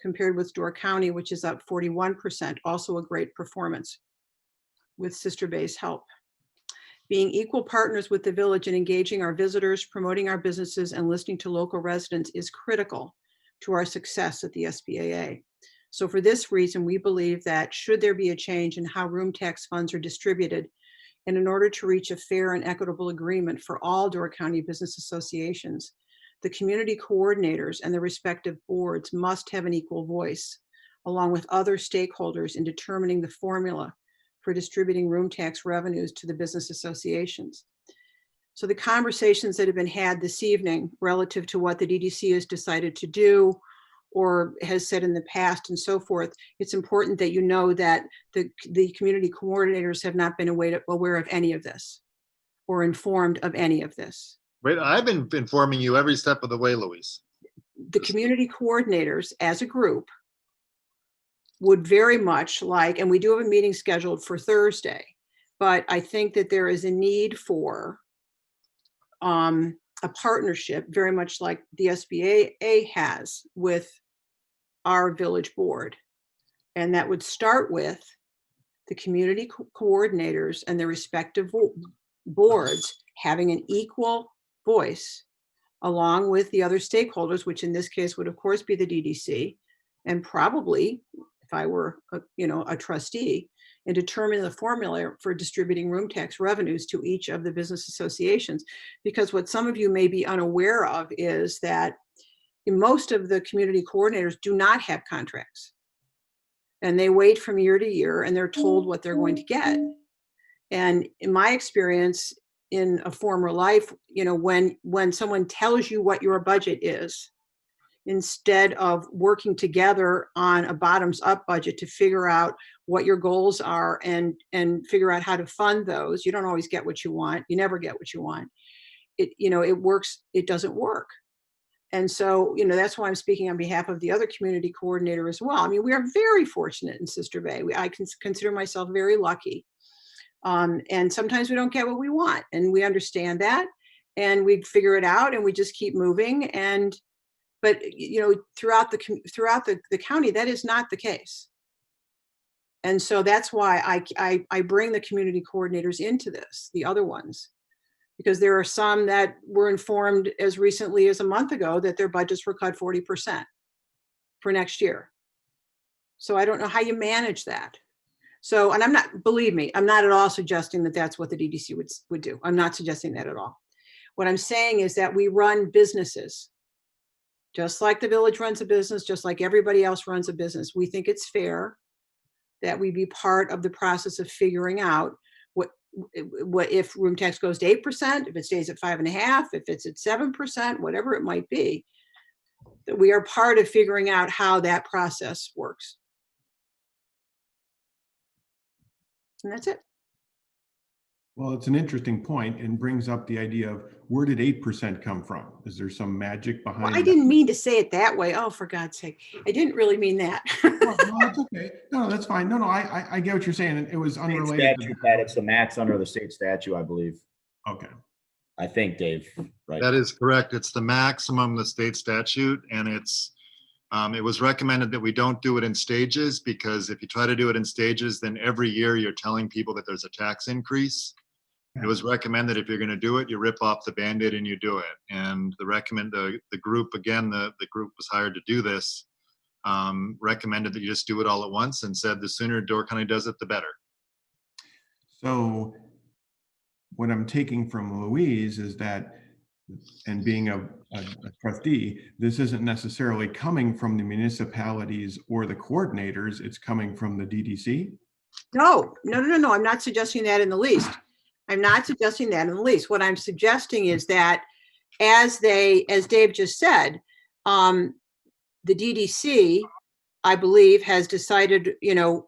compared with Door County, which is up 41%, also a great performance with Sister Bay's help. Being equal partners with the village and engaging our visitors, promoting our businesses, and listening to local residents is critical to our success at the SBAA. So for this reason, we believe that should there be a change in how room tax funds are distributed, and in order to reach a fair and equitable agreement for all Door County business associations, the community coordinators and the respective boards must have an equal voice, along with other stakeholders in determining the formula for distributing room tax revenues to the business associations. So the conversations that have been had this evening relative to what the DDC has decided to do or has said in the past and so forth, it's important that you know that the community coordinators have not been aware of any of this or informed of any of this. Wait, I've been informing you every step of the way, Louise. The community coordinators as a group would very much like, and we do have a meeting scheduled for Thursday, but I think that there is a need for a partnership very much like the SBAA has with our village board. And that would start with the community coordinators and their respective boards having an equal voice along with the other stakeholders, which in this case would of course be the DDC, and probably if I were a trustee, and determine the formula for distributing room tax revenues to each of the business associations. Because what some of you may be unaware of is that most of the community coordinators do not have contracts. And they wait from year to year and they're told what they're going to get. And in my experience in a former life, when someone tells you what your budget is, instead of working together on a bottoms up budget to figure out what your goals are and figure out how to fund those, you don't always get what you want. You never get what you want. It works. It doesn't work. And so, you know, that's why I'm speaking on behalf of the other community coordinator as well. I mean, we are very fortunate in Sister Bay. I can consider myself very lucky. And sometimes we don't get what we want, and we understand that, and we figure it out, and we just keep moving. But you know, throughout the county, that is not the case. And so that's why I bring the community coordinators into this, the other ones, because there are some that were informed as recently as a month ago that their budgets were cut 40% for next year. So I don't know how you manage that. So, and I'm not, believe me, I'm not at all suggesting that that's what the DDC would do. I'm not suggesting that at all. What I'm saying is that we run businesses, just like the village runs a business, just like everybody else runs a business. We think it's fair that we be part of the process of figuring out what if room tax goes to 8%, if it stays at 5.5%, if it's at 7%, whatever it might be, that we are part of figuring out how that process works. And that's it. Well, it's an interesting point and brings up the idea of where did 8% come from? Is there some magic behind Well, I that? didn't mean to say it that way. Oh, for God's sake. I didn't really mean that. No, that's okay. No, that's fine. No, I get what you're saying. It was unrelated. Statute, Pat, it's the max under the state statute, I believe. Okay. I think, Dave, right? That is correct. It's the maximum, the state statute, and it was recommended that we don't do it in stages, because if you try to do it in stages, then every year you're telling people that there's a tax increase. It was recommended if you're going to do it, you rip off the Band-Aid and you do it. And the group, again, the group was hired to do this, recommended that you just do it all at once, and said the sooner Door County does it, the better. So what I'm taking from Louise is that, and being a trustee, this isn't necessarily coming from the municipalities or the coordinators, it's coming from the DDC? No. I'm not suggesting that in the least. I'm not suggesting that in the least. What I'm suggesting is that as Dave just said, the DDC, I believe, has decided, you know,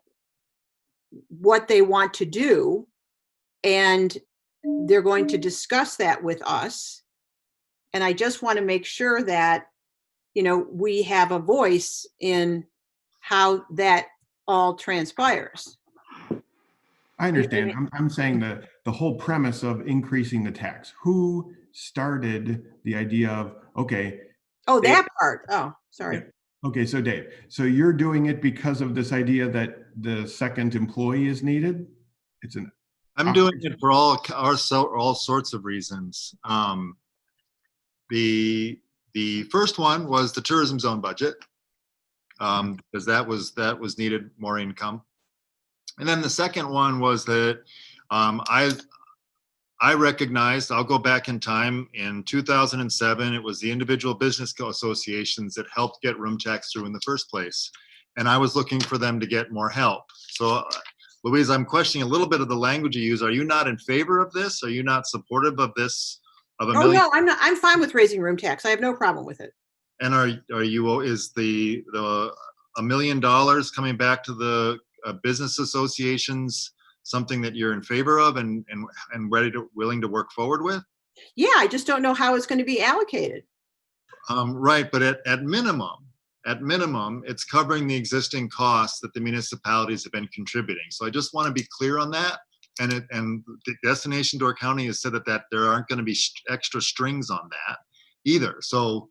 what they want to do, and they're going to discuss that with us. And I just want to make sure that, you know, we have a voice in how that all transpires. I understand. I'm saying that the whole premise of increasing the tax, who started the idea of, okay. Oh, that part. Oh, sorry. Yeah. Okay, so Dave, so you're doing it because of this idea that the second employee is needed? I'm doing it for all sorts of reasons. The first one was the tourism zone budget, because that was needed more income. And then the second one was that I recognized, I'll go back in time, in 2007, it was the individual business associations that helped get room tax through in the first place. And I was looking for them to get more help. So Louise, I'm questioning a little bit of the language you use. Are you not in favor of this? Are you not supportive of this? No, I'm not. I'm fine with raising room tax. I have no problem with it. And is the $1 million coming back to the business associations something that you're in favor of and willing to work forward with? Yeah, I just don't know how it's going to be allocated. Right, but at minimum, it's covering the existing costs that the municipalities have been contributing. So I just want to be clear on that. And the Destination Door County has said that there aren't going to be extra strings on that either. So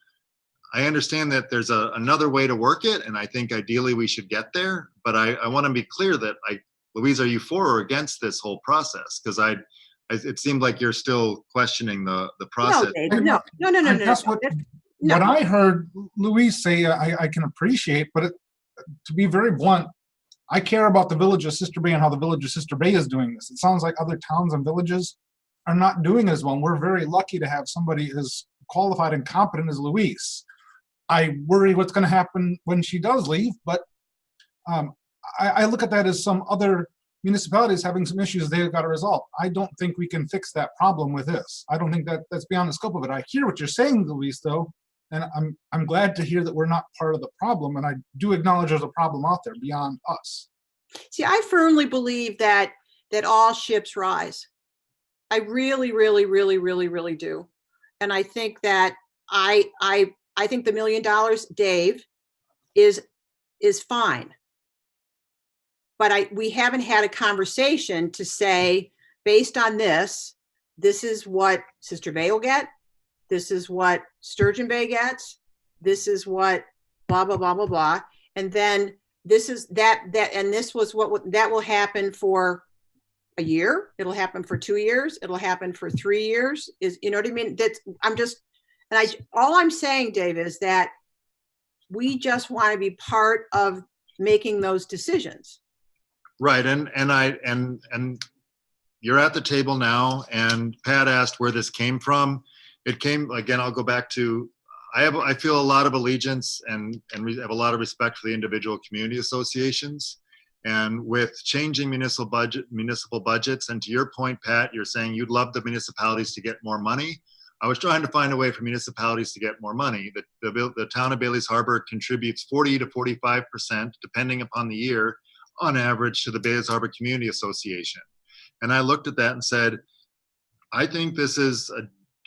I understand that there's another way to work it, and I think ideally we should get there. But I want to be clear that Louise, are you for or against this whole process? Because it seemed like you're still questioning the process. No. That's what I heard Louise say, I can appreciate, but to be very blunt, I care about the village of Sister Bay and how the village of Sister Bay is doing this. It sounds like other towns and villages are not doing it as well. We're very lucky to have somebody as qualified and competent as Louise. I worry what's going to happen when she does leave, but I look at that as some other municipalities having some issues they've got to resolve. I don't think we can fix that problem with this. I don't think that's beyond the scope of it. I hear what you're saying, Louise, though, and I'm glad to hear that we're not part of the problem, and I do acknowledge there's a problem out there beyond us. See, I firmly believe that all ships rise. I really, really, really, really, really do. And I think that I I think the $1 million, Dave, is fine. But we haven't had a conversation to say, based on this is what Sister Bay will get. This is what Sturgeon Bay gets. This is what blah, blah, blah, blah, blah. And then this is that, and this was that will happen for a year. It'll happen for 2 years. It'll happen for 3 years. You know what I mean? All I'm saying, Dave, is that we just want to be part of making those decisions. Right, and you're at the table now, and Pat asked where this came from. It came, again, I'll go back to, I feel a lot of allegiance and have a lot of respect for the individual community associations. And with changing municipal budgets, and to your point, Pat, you're saying you'd love the municipalities to get more money. I was trying to find a way for municipalities to get more money. The town of Bailey's Harbor contributes 40 to 45%, depending upon the year, on average, to the Bailey's Harbor Community Association. And I looked at that and said, I think this is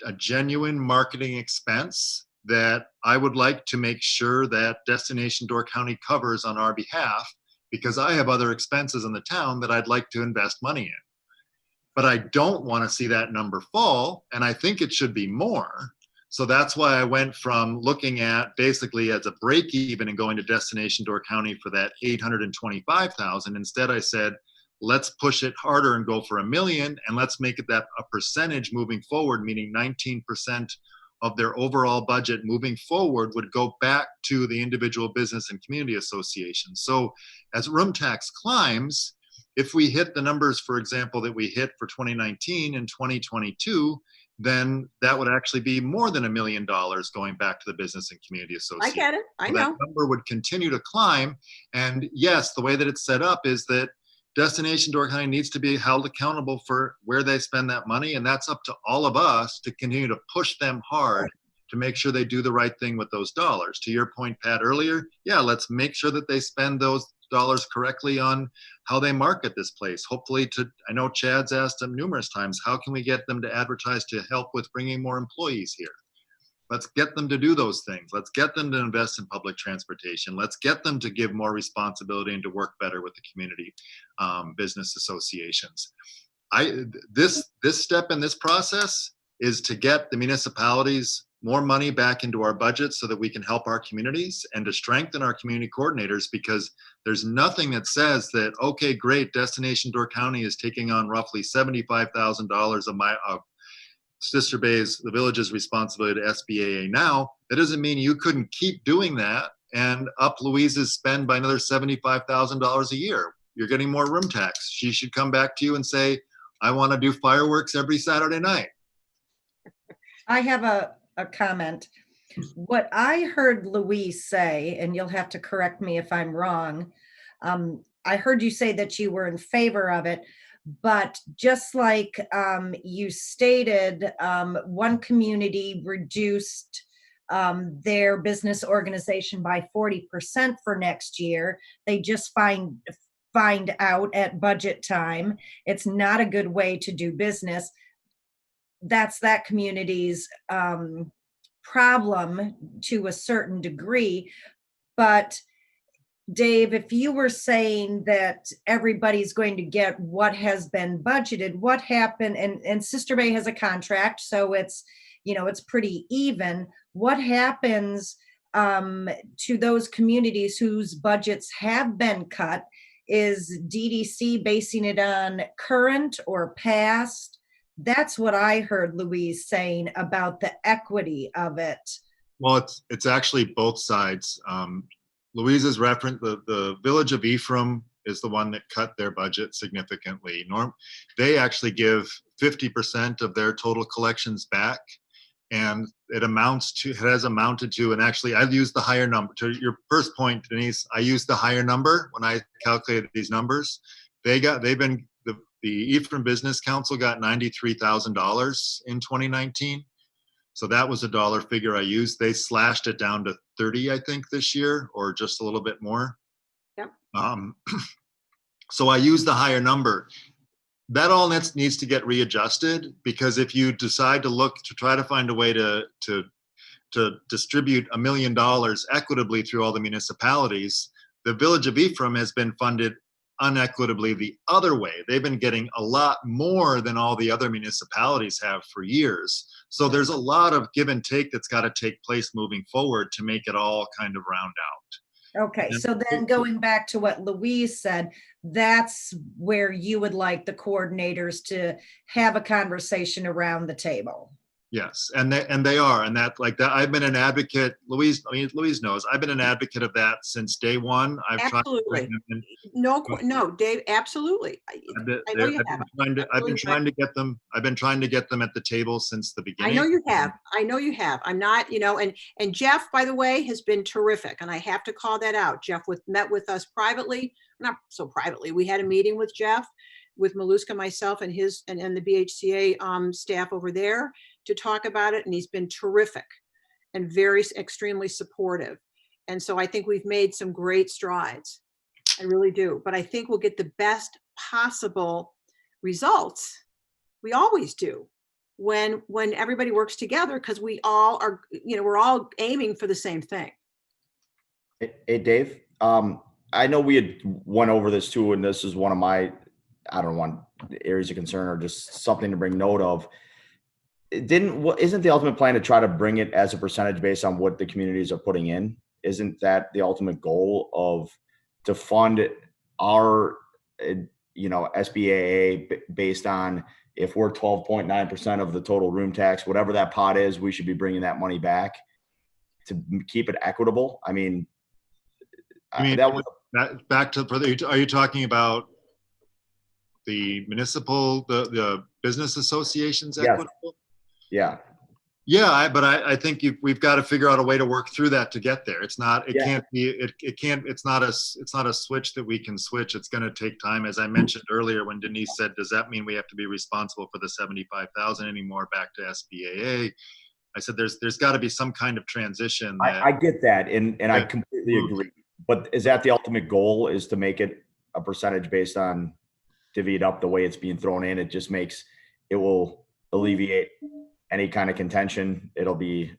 a genuine marketing expense that I would like to make sure that Destination Door County covers on our behalf, because I have other expenses in the town that I'd like to invest money in. But I don't want to see that number fall, and I think it should be more. So that's why I went from looking at basically as a break even and going to Destination Door County for that 825,000. Instead, I said, let's push it harder and go for $1 million, and let's make it that a percentage moving forward, meaning 19% of their overall budget moving forward would go back to the individual business and community associations. So as room tax climbs, if we hit the numbers, for example, that we hit for 2019 and 2022, then that would actually be more than $1 million going back to the business and community association. I get it. I So know. that number would continue to climb. And yes, the way that it's set up is that Destination Door County needs to be held accountable for where they spend that money. And that's up to all of us to continue to push them hard to make sure they do the right thing with those dollars. To your point, Pat, earlier, yeah, let's make sure that they spend those dollars correctly on how they market this place. Hopefully I know Chad's asked them numerous times, how can we get them to advertise to help with bringing more employees here? Let's get them to do those things. Let's get them to invest in public transportation. Let's get them to give more responsibility and to work better with the community business associations. This step in this process is to get the municipalities more money back into our budget so that we can help our communities and to strengthen our community coordinators, because there's nothing that says that, okay, great, Destination Door County is taking on roughly $75,000 of Sister Bay's, the village's responsibility to SBAA now. That doesn't mean you couldn't keep doing that and up Louise's spend by another $75,000 a year. You're getting more room tax. She should come back to you and say, I want to do fireworks every Saturday night. I have a comment. What I heard Louise say, and you'll have to correct me if I'm wrong, I heard you say that you were in favor of it, but just like you stated, one community reduced their business organization by 40% for next year. They just find out at budget time it's not a good way to do business. That's that community's problem to a certain degree. But Dave, if you were saying that everybody's going to get what has been budgeted, what happened, and Sister Bay has a contract, so it's, it's pretty even. What happens to those communities whose budgets have been cut? Is DDC basing it on current or past? That's what I heard Louise saying about the equity of it. Well, it's actually both sides. Louise's reference, the village of Ephraim is the one that cut their budget significantly. They actually give 50% of their total collections back, and it has amounted to, and actually I've used the higher number. To your first point, Denise, I used the higher number when I calculated these numbers. The Ephraim Business Council got $93,000 in 2019. So that was a dollar figure I used. They slashed it down to 30, I think, this year, or just a little bit more. Yep. So I used the higher number. That all needs to get readjusted, because if you decide to try to find a way to to distribute $1 million equitably through all the municipalities. The Village of Ephraim has been funded unequitably the other way. They've been getting a lot more than all the other municipalities have for years. So there's a lot of give and take that's got to take place moving forward to make it all kind of round out. Okay, And- so then going back to what Louise said, that's where you would like the coordinators to have a conversation around the table. Yes, and they are, and that like that. I've been an advocate. Louise knows I've been an advocate of that since day one. I've tried. Absolutely. No, Dave, absolutely. I know you have. I've been trying to get them. I've been trying to get them at the table since the I beginning. know you have. I know you have. I'm not, and Jeff, by the way, has been terrific. And I have to call that out. Jeff met with us privately, not so privately. We had a meeting with Jeff, with Maluska, myself, and the BHCA staff over there to talk about it. And he's been terrific and extremely supportive. And so I think we've made some great strides. I really do. But I think we'll get the best possible results. We always do when everybody works together, because we all are, we're all aiming for the same thing. Hey, Dave, I know we had went over this too, and this is one of my, I don't want areas of concern or just something to bring note of. Isn't the ultimate plan to try to bring it as a percentage based on what the communities are putting in? Isn't that the ultimate goal to fund our, SBAA based on if we're 12.9% of the total room tax, whatever that pot is, we should be bringing that money back to keep it equitable? I mean, that was back to, are you talking about the municipal, the business associations equitable? Yeah. Yeah, but I think we've got to figure out a way to work through that to get there. It's not, it's not a switch that we can switch. It's going to take time. As I mentioned earlier, when Denise said, does that mean we have to be responsible for the 75,000 anymore back to SBAA? I said, there's got to be some kind of transition. I get that. And I completely agree. But is that the ultimate goal, is to make it a percentage based on divvy it up the way it's being thrown in? It will alleviate any kind of contention. It'll be,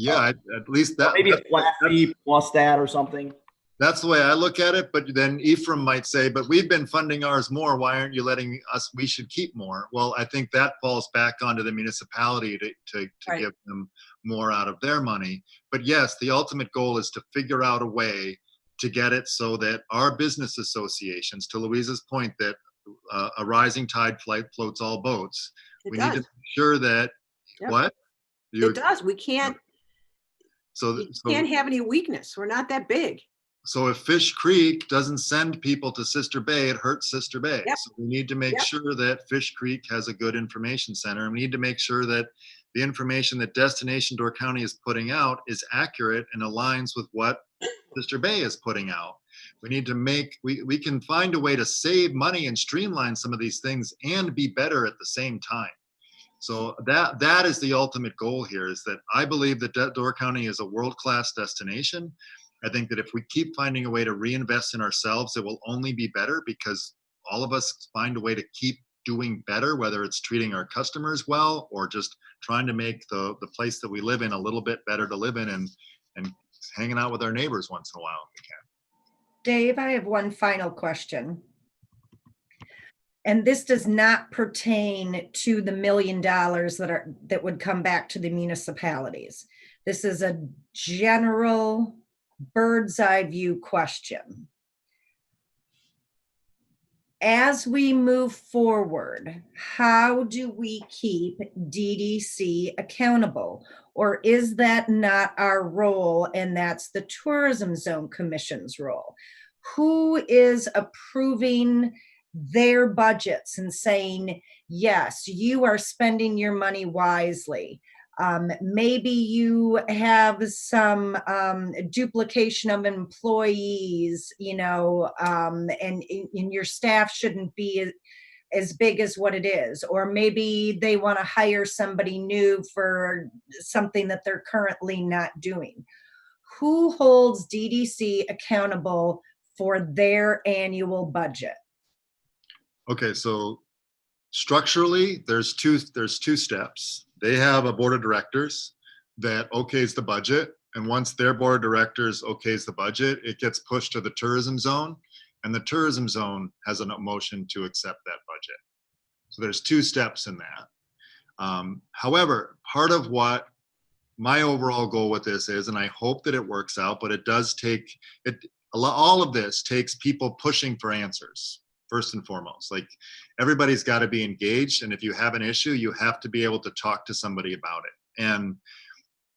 at least that, maybe a flat fee plus that or something. That's the way I look at it. But then Ephraim might say, but we've been funding ours more. Why aren't you letting us? We should keep more. Well, I think that falls back onto the municipality to Right. give them more out of their money. But yes, the ultimate goal is to figure out a way to get it so that our business associations, to Louisa's point, that a rising tide floats all boats. We need to make sure that what? It does. We can't have any weakness. We're not that big. So if Fish Creek doesn't send people to Sister Bay, it hurts Sister Bay. Yep. So we need to make sure that Fish Creek has a good information center. And we need to make sure that the information that Destination Door County is putting out is accurate and aligns with what Sister Bay is putting out. We need to we can find a way to save money and streamline some of these things and be better at the same time. So that is the ultimate goal here, is that I believe that Door County is a world-class destination. I think that if we keep finding a way to reinvest in ourselves, it will only be better, because all of us find a way to keep doing better, whether it's treating our customers well or just trying to make the place that we live in a little bit better to live in, and hanging out with our neighbors once in a while if we can. Dave, I have one final question. And this does not pertain to the $1 million that would come back to the municipalities. This is a general bird's eye view question. As we move forward, how do we keep DDC accountable? Or is that not our role, and that's the Tourism Zone Commission's role? Who is approving their budgets and saying, yes, you are spending your money wisely? Maybe you have some duplication of employees, and your staff shouldn't be as big as what it is. Or maybe they want to hire somebody new for something that they're currently not doing. Who holds DDC accountable for their annual budget? Okay, so structurally, there's two steps. They have a board of directors. that okays the budget. And once their board of directors okays the budget, it gets pushed to the tourism zone. And the tourism zone has a motion to accept that budget. So there's 2 steps in that. However, part of what my overall goal with this is, and I hope that it works out, but it does take, all of this takes people pushing for answers, first and foremost. Like, everybody's got to be engaged. And if you have an issue, you have to be able to talk to somebody about it. And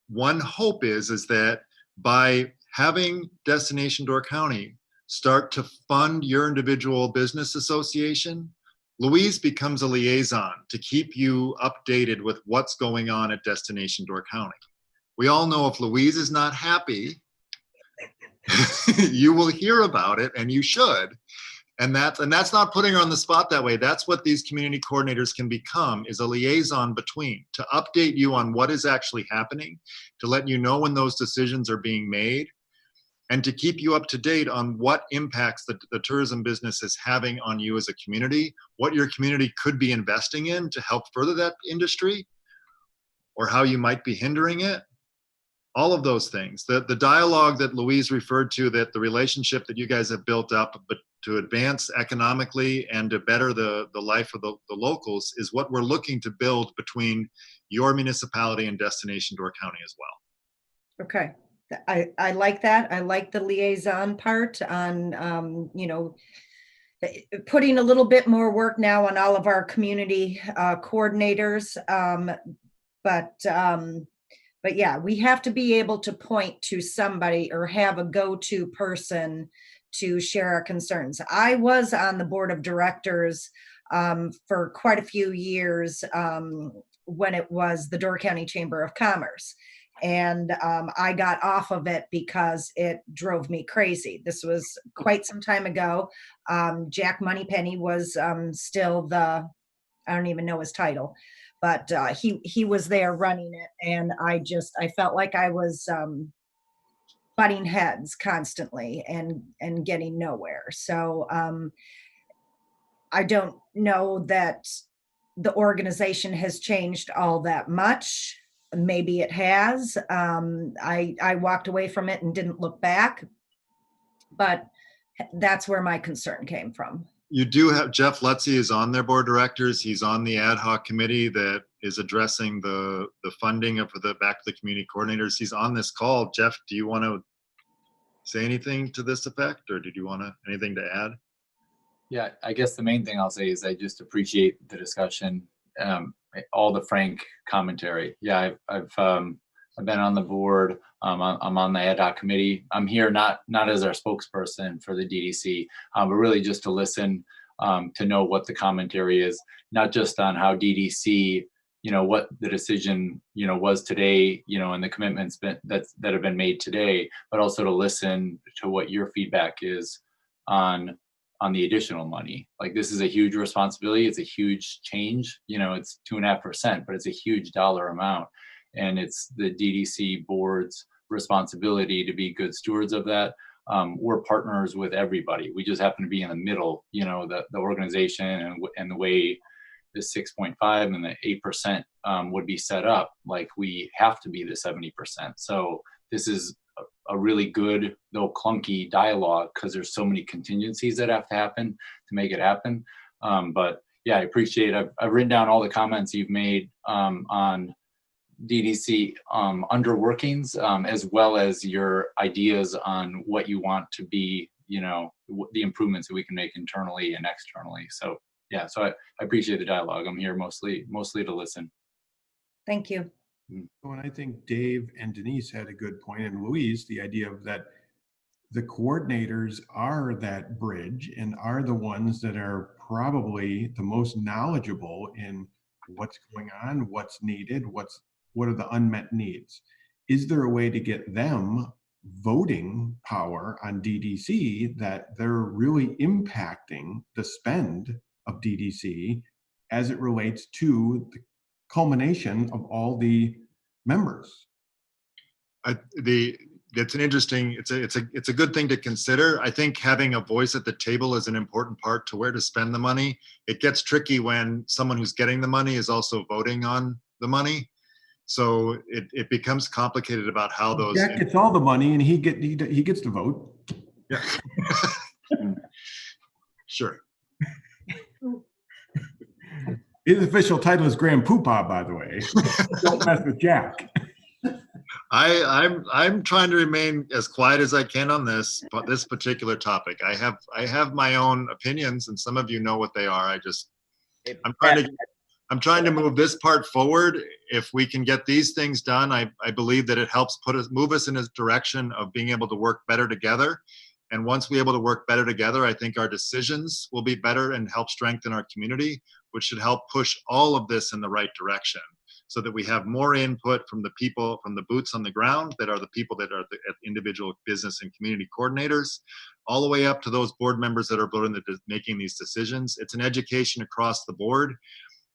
one hope is that by having Destination Door County start to fund your individual business association, Louise becomes a liaison to keep you updated with what's going on at Destination Door County. We all know if Louise is not happy, you will hear about it, and you should. And that's not putting her on the spot that way. That's what these community coordinators can become, is a liaison between, to update you on what is actually happening, to let you know when those decisions are being made, and to keep you up to date on what impacts the tourism business is having on you as a community, what your community could be investing in to help further that industry, or how you might be hindering it. All of those things. The dialogue that Louise referred to, that the relationship that you guys have built up, but to advance economically and to better the life of the locals, is what we're looking to build between your municipality and Destination Door County as well. Okay. I like that. I like the liaison part on, putting a little bit more work now on all of our community coordinators. But yeah, we have to be able to point to somebody or have a go-to person to share our concerns. I was on the board of directors for quite a few years when it was the Door County Chamber of Commerce. And I got off of it because it drove me crazy. This was quite some time ago. Jack Moneypenny was still I don't even know his title, but he was there running it. And I felt like I was butting heads constantly and getting nowhere. So I don't know that the organization has changed all that much. Maybe it has. I walked away from it and didn't look back, but that's where my concern came from. You do have, Jeff Lutzy is on their board of directors. He's on the ad hoc committee that is addressing the funding for the back to the community coordinators. He's on this call. Jeff, do you want to say anything to this effect, or did you want anything to add? Yeah, I guess the main thing I'll say is I just appreciate the discussion, all the frank commentary. Yeah, I've been on the board. I'm on the ad hoc committee. I'm here not as our spokesperson for the DDC, but really just to listen, to know what the commentary is, not just on how DDC, what the decision, was today, and the commitments that have been made today, but also to listen to what your feedback is on the additional money. Like, this is a huge responsibility. It's a huge change. It's 2.5%, but it's a huge dollar amount. And it's the DDC board's responsibility to be good stewards of that. We're partners with everybody. We just happen to be in the middle, the organization and the way the 6.5 and the 8% would be set up. Like, we have to be the 70%. So this is a really good, though clunky, dialogue, because there's so many contingencies that have to happen to make it happen. But yeah, I appreciate it. I've written down all the comments you've made on DDC underworkings, as well as your ideas on what you want to be, the improvements that we can make internally and externally. So yeah, so I appreciate the dialogue. I'm here mostly to listen. Thank you. And I think Dave and Denise had a good point, and Louise, the idea of that the coordinators are that bridge and are the ones that are probably the most knowledgeable in what's going on, what's needed, what are the unmet needs. Is there a way to get them voting power on DDC that they're really impacting the spend of DDC as it relates to the culmination of all the members? That's an interesting, it's a good thing to consider. I think having a voice at the table is an important part to where to spend the money. It gets tricky when someone who's getting the money is also voting on the money. So it becomes complicated about how those. Jack gets all the money and he gets to vote. Yeah. Sure. His official title is Grand Poopah, by the way. Don't mess with Jack. I'm trying to remain as quiet as I can on this particular topic. I have my own opinions, and some of you know what they are. I'm trying to move this part forward. If we can get these things done, I believe that it helps move us in a direction of being able to work better together. And once we're able to work better together, I think our decisions will be better and help strengthen our community, which should help push all of this in the right direction, so that we have more input from the people, from the boots on the ground, that are the people that are the individual business and community coordinators, all the way up to those board members that are making these decisions. It's an education across the board.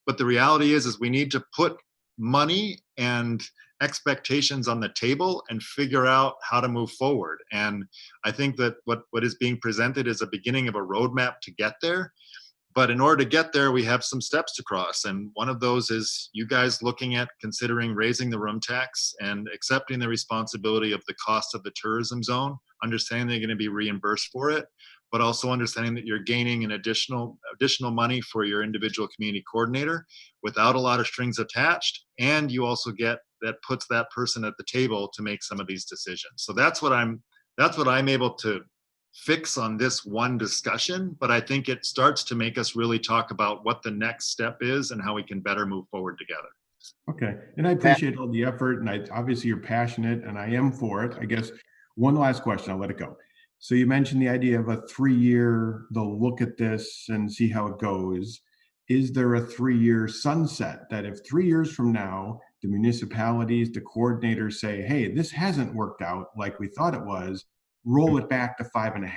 But the reality is we need to put money and expectations on the table and figure out how to move forward. And I think that what is being presented is a beginning of a roadmap to get there. But in order to get there, we have some steps to cross. And one of those is you guys looking at considering raising the room tax and accepting the responsibility of the cost of the tourism zone, understanding they're going to be reimbursed for it, but also understanding that you're gaining an additional money for your individual community coordinator without a lot of strings attached. And you also get that puts that person at the table to make some of these decisions. So that's what I'm able to fix on this one discussion, but I think it starts to make us really talk about what the next step is and how we can better move forward together. Okay, and I appreciate all the effort, and obviously you're passionate, and I am for it. I guess one last question, I'll let it go. So you mentioned the idea of a 3-year, they'll look at this and see how it goes. Is there a 3-year sunset that if 3 years from now, the municipalities, the coordinators say, hey, this hasn't worked out like we thought it was, roll it back to 5.5,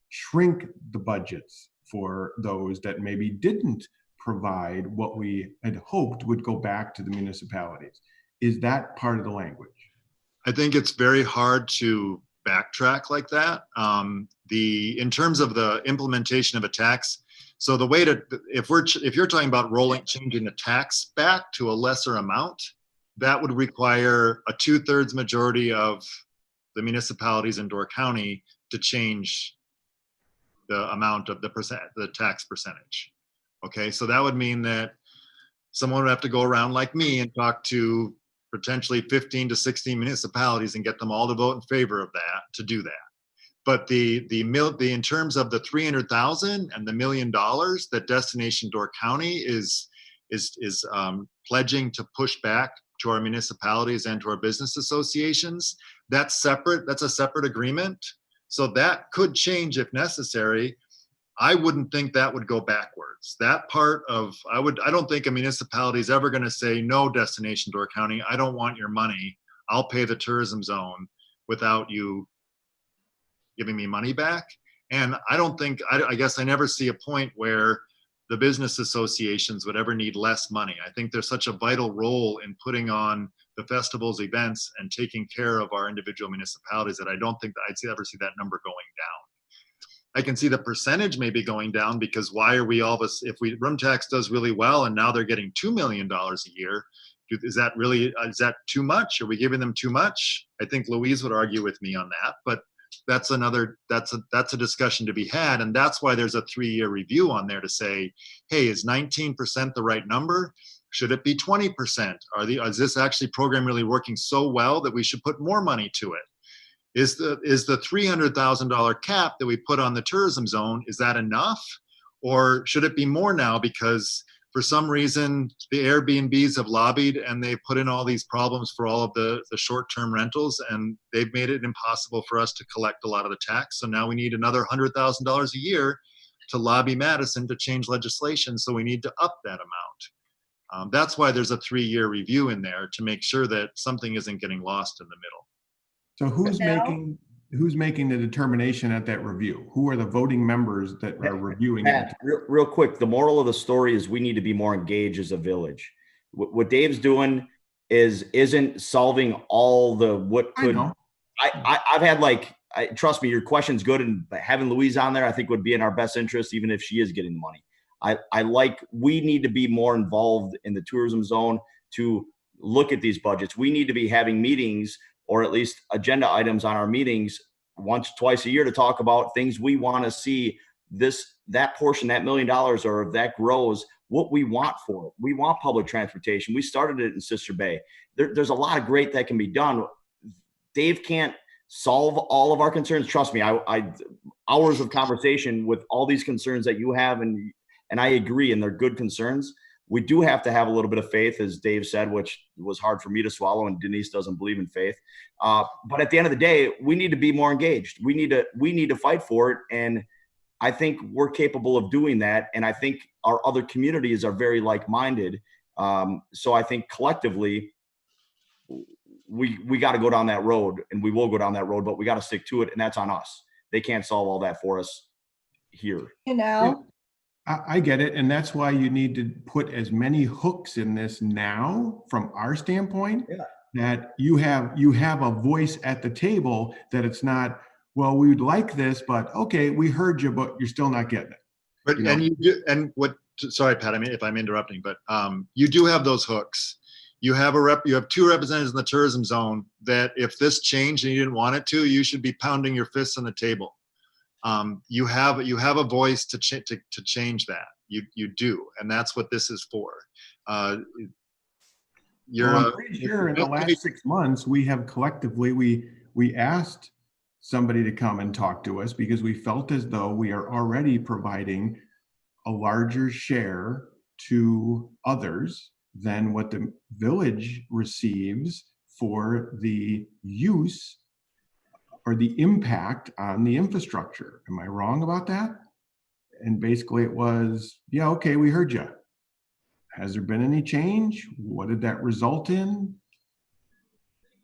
shrink the budgets for those that maybe didn't provide what we had hoped would go back to the municipalities? Is that part of the language? I think it's very hard to backtrack like that. In terms of the implementation of a tax, so the way to, if you're talking about changing the tax back to a lesser amount, that would require a 2/3 majority of the municipalities in Door County to change the amount of the tax percentage. Okay, so that would mean that someone would have to go around like me and talk to potentially 15 to 16 municipalities and get them all to vote in favor of that to do that. But in terms of the 300,000 and the $1 million that Destination Door County is pledging to push back to our municipalities and to our business associations, that's separate. That's a separate agreement. So that could change if necessary. I wouldn't think that would go backwards. That part of, I don't think a municipality is ever going to say, no, Destination Door County, I don't want your money. I'll pay the tourism zone without you giving me money back. And I guess I never see a point where the business associations would ever need less money. I think there's such a vital role in putting on the festivals, events, and taking care of our individual municipalities that I don't think that I'd ever see that number going down. I can see the percentage maybe going down because why are we all this, if room tax does really well and now they're getting $2 million a year, is that too much? Are we giving them too much? I think Louise would argue with me on that, but that's a discussion to be had. And that's why there's a 3-year review on there to say, hey, is 19% the right number? Should it be 20%? Is this actually program really working so well that we should put more money to it? Is the $300,000 cap that we put on the tourism zone, is that enough? Or should it be more now because for some reason the Airbnbs have lobbied and they've put in all these problems for all of the short-term rentals and they've made it impossible for us to collect a lot of the tax. So now we need another $100,000 a year to lobby Madison to change legislation. So we need to up that amount. That's why there's a 3-year review in there to make sure that something isn't getting lost in the middle. So who's making the determination at that review? Who are the voting members that are reviewing it? Real quick, the moral of the story is we need to be more engaged as a village. What Dave's doing isn't solving all the what could. I've had trust me, your question's good, and having Louise on there I think would be in our best interest, even if she is getting the money. We need to be more involved in the tourism zone to look at these budgets. We need to be having meetings, or at least agenda items on our meetings once, twice a year, to talk about things we want to see, that portion, that $1 million, or if that grows, what we want for it. We want public transportation. We started it in Sister Bay. There's a lot of great that can be done. Dave can't solve all of our concerns. Trust me, I hours of conversation with all these concerns that you have, and I agree, and they're good concerns. We do have to have a little bit of faith, as Dave said, which was hard for me to swallow, and Denise doesn't believe in faith. But at the end of the day, we need to be more engaged. We need to fight for it, and I think we're capable of doing that. And I think our other communities are very like-minded. So I think collectively, we got to go down that road, and we will go down that road, but we got to stick to it, and that's on us. They can't solve all that for us here. I get it. And that's why you need to put as many hooks in this now from our standpoint, that you have a voice at the table, that it's not, well, we would like this, but okay, we heard you, but you're still not getting it. But, You know? and you do, and what, sorry, Pat, I mean, if I'm interrupting, but you do have those hooks. You have you have 2 representatives in the tourism zone that if this changed and you didn't want it to, you should be pounding your fists on the table. You have a voice to change that. You do, and that's what this is for. I'm pretty sure in the last 6 months, we have collectively, we asked somebody to come and talk to us because we felt as though we are already providing a larger share to others than what the village receives for the use or the impact on the infrastructure. Am I wrong about that? And basically it was, yeah, okay, we heard you. Has there been any change? What did that result in?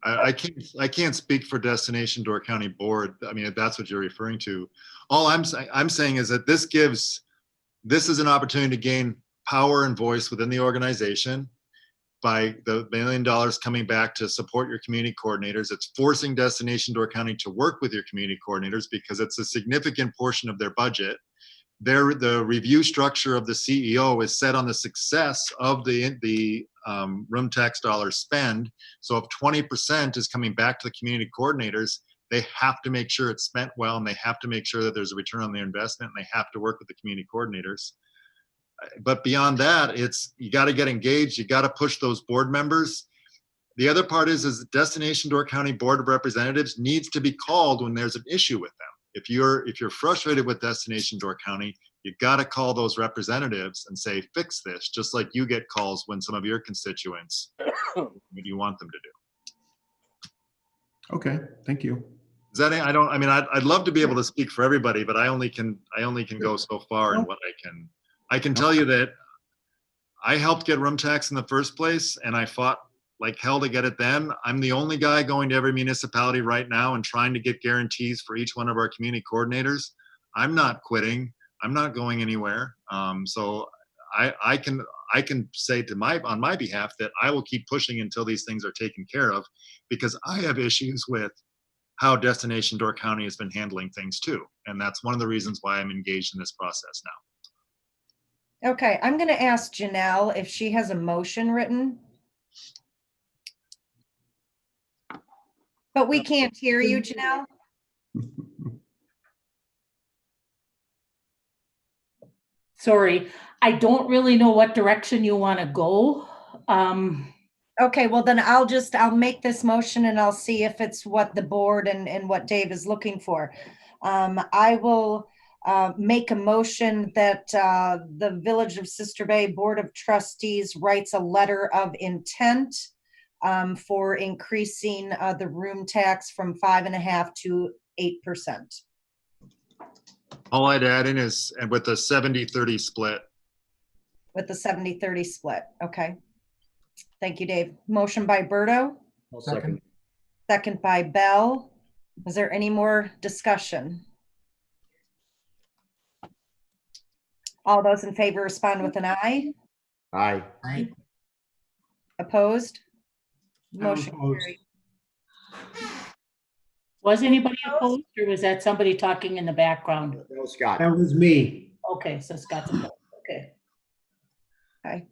I can't speak for Destination Door County Board. I mean, if that's what you're referring to, all I'm saying is that this is an opportunity to gain power and voice within the organization by the $1 million coming back to support your community coordinators. It's forcing Destination Door County to work with your community coordinators because it's a significant portion of their budget. The review structure of the CEO is set on the success of the room tax dollar spend. So if 20% is coming back to the community coordinators, they have to make sure it's spent well, and they have to make sure that there's a return on their investment, and they have to work with the community coordinators. But beyond that, you got to get engaged. You got to push those board members. The other part is the Destination Door County Board of Representatives needs to be called when there's an issue with them. If you're frustrated with Destination Door County, you got to call those representatives and say, fix this, just like you get calls when some of your constituents what you want them to do. Okay, thank you. Is that, I'd love to be able to speak for everybody, but I only can go so far in what I can tell you that I helped get room tax in the first place, and I fought like hell to get it then. I'm the only guy going to every municipality right now and trying to get guarantees for each one of our community coordinators. I'm not quitting. I'm not going anywhere. So I can say on my behalf that I will keep pushing until these things are taken care of, because I have issues with how Destination Door County has been handling things too. And that's one of the reasons why I'm engaged in this process now. Okay, I'm going to ask Janelle if she has a motion written. But we can't hear you, Janelle. Sorry, I don't really know what direction you want to go. Okay, well then I'll make this motion and I'll see if it's what the board and what Dave is looking for. I will make a motion that the Village of Sister Bay Board of Trustees writes a letter of intent for increasing the room tax from 5.5% to 8%. All I'd add in is, and with the 70-30 split. With the 70-30 split, okay. Thank you, Dave. Motion by Berto. Second. Second by Bell. Is there any more discussion? All those in favor respond with an aye. Aye. Aye. Opposed? I'm Motion opposed. carried. Was anybody opposed, or was that somebody talking in the background? That was Scott. That was me. Okay, so Scott's opposed. Okay. Okay.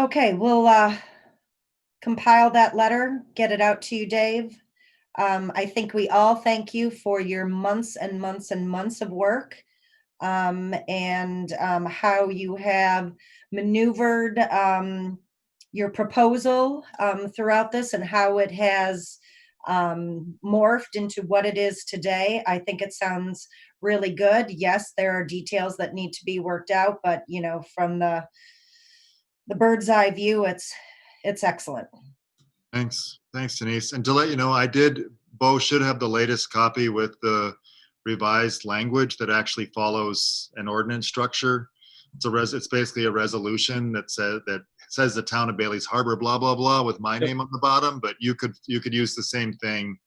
Okay, we'll compile that letter, get it out to you, Dave. I think we all thank you for your months and months and months of work, and how you have maneuvered your proposal throughout this and how it has morphed into what it is today. I think it sounds really good. Yes, there are details that need to be worked out, but you know, from the bird's eye view, it's excellent. Thanks. Thanks, Denise. And to let you know, Bo should have the latest copy with the revised language that actually follows an ordinance structure. It's basically a resolution that says the town of Bailey's Harbor, blah, blah, blah, with my name on the bottom, but you could use the same thing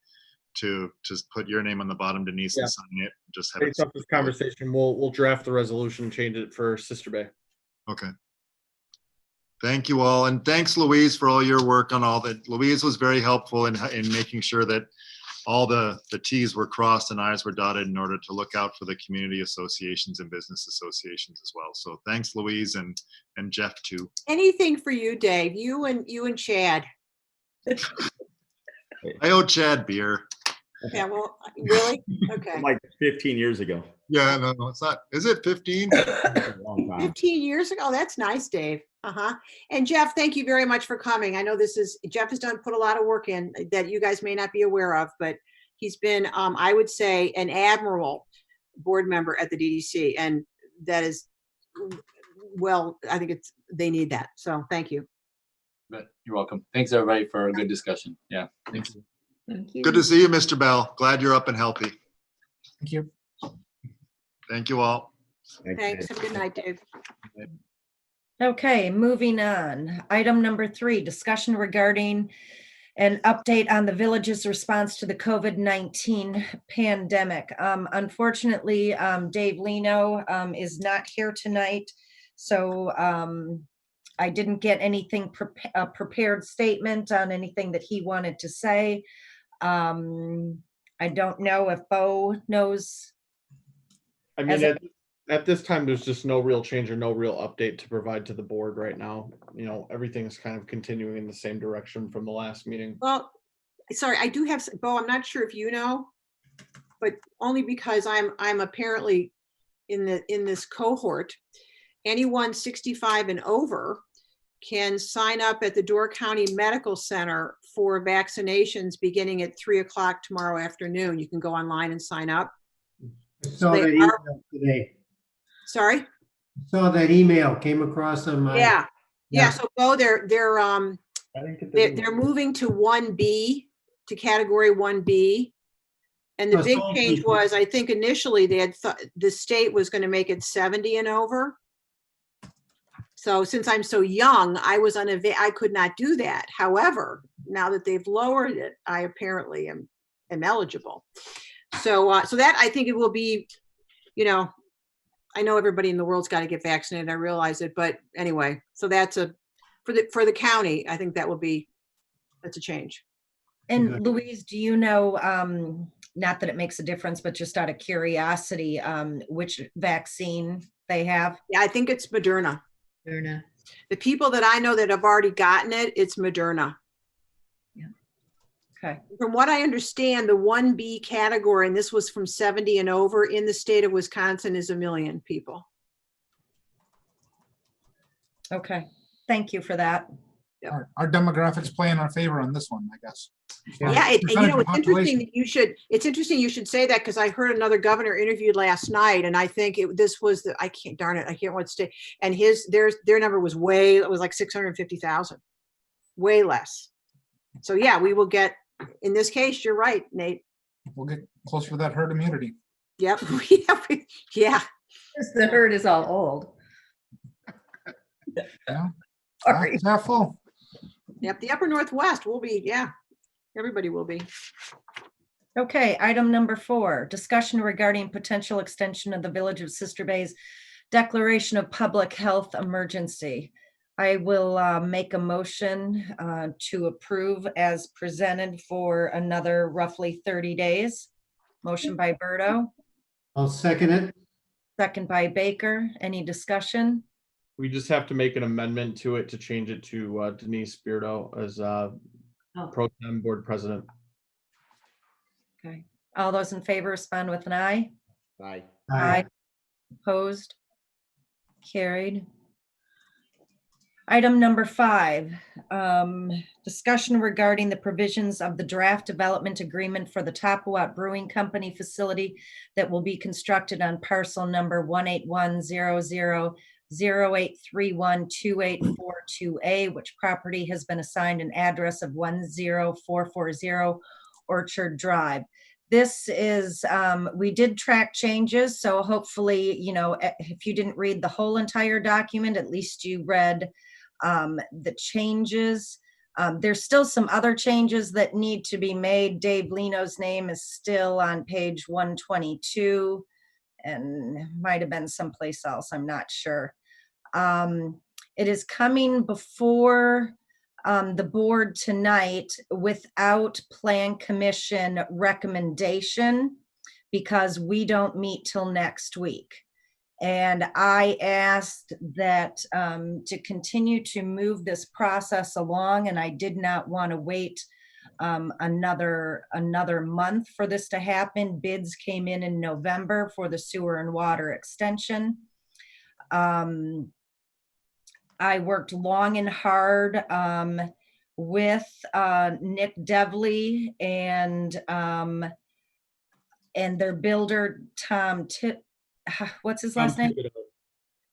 to just put your name on the bottom, Denise, and sign it. Just have it. Based off this conversation, we'll draft the resolution, change it for Sister Bay. Okay. Thank you all. And thanks, Louise, for all your work on all that. Louise was very helpful in making sure that all the T's were crossed and I's were dotted in order to look out for the community associations and business associations as well. So thanks, Louise, and Jeff too. Anything for you, Dave, you and Chad. I owe Chad beer. Yeah, well, really? Okay. Like 15 years ago. Yeah, no, it's not. Is it 15? 15 years ago. That's nice, Dave. And Jeff, thank you very much for coming. I know Jeff has put a lot of work in that you guys may not be aware of, but he's been, I would say, an admirable board member at the DDC. And that is, well, I think they need that. So thank you. But you're welcome. Thanks everybody for a good discussion. Yeah. Thanks. Thank you. Good to see you, Mr. Bell. Glad you're up and healthy. Thank you. Thank you all. Thanks. Have a good night, Dave. Okay, moving on. Item number 3, discussion regarding an update on the village's response to the COVID-19 pandemic. Unfortunately, Dave Lino is not here tonight, so I didn't get anything a prepared statement on anything that he wanted to say. I don't know if Bo knows. I mean, at this time, there's just no real change or no real update to provide to the board right now. You know, everything is kind of continuing in the same direction from the last meeting. Well, sorry, I do have, Bo, I'm not sure if you know, but only because I'm apparently in this cohort. Anyone 65 and over can sign up at the Door County Medical Center for vaccinations beginning at 3:00 tomorrow afternoon. You can go online and sign up. I saw that email today. Sorry? Saw that email came across on my. Yeah. So Bo, they're moving to 1B, to category 1B. And the big change was, I think initially they had thought the state was going to make it 70 and over. So since I'm so young, I could not do that. However, now that they've lowered it, I apparently am eligible. So that, I think it will be, you know, I know everybody in the world's got to get vaccinated. I realize it, but anyway, so that's for the county. I think that's a change. And Louise, do you know, not that it makes a difference, but just out of curiosity, which vaccine they have? Yeah, I think it's Moderna. Moderna. The people that I know that have already gotten it, it's Moderna. Yeah. Okay. From what I understand, the 1B category, and this was from 70 and over in the state of Wisconsin, is 1 million people. Okay. Thank you for that. Our demographics play in our favor on this one, I guess. Yeah, you know, it's interesting Population. that it's interesting you should say that, because I heard another governor interviewed last night, and I think this was I can't what state, and their number was it was like 650,000, way less. So yeah, we will get, in this case, you're right, Nate. We'll get closer to that herd immunity. Yep. Yeah. The herd is all old. Yeah. Sorry. It's half full. Yep. The upper Northwest will be, yeah. Everybody will be. Okay, item number 4, discussion regarding potential extension of the Village of Sister Bay's declaration of public health emergency. I will make a motion to approve as presented for another roughly 30 days. Motion by Berto, I'll second it. second by Baker. Any discussion? We just have to make an amendment to it to change it to Denise Beardo as pro tem board president. Okay. All those in favor respond with an aye. Aye. Aye. Opposed? Carried. Item number 5, discussion regarding the provisions of the draft development agreement for the Tapawat Brewing Company facility that will be constructed on parcel number 1810008312842A, which property has been assigned an address of 10440 Orchard Drive. This is, we did track changes, so hopefully, you know, if you didn't read the whole entire document, at least you read the changes. There's still some other changes that need to be made. Dave Leno's name is still on page 122 and might have been someplace else, I'm not sure. It is coming before the board tonight without Plan Commission recommendation because we don't meet till next week. And I asked that to continue to move this process along, and I did not want to wait another month for this to happen. Bids came in November for the sewer and water extension. I worked long and hard with Nick Devley and their builder, Tom what's his last name?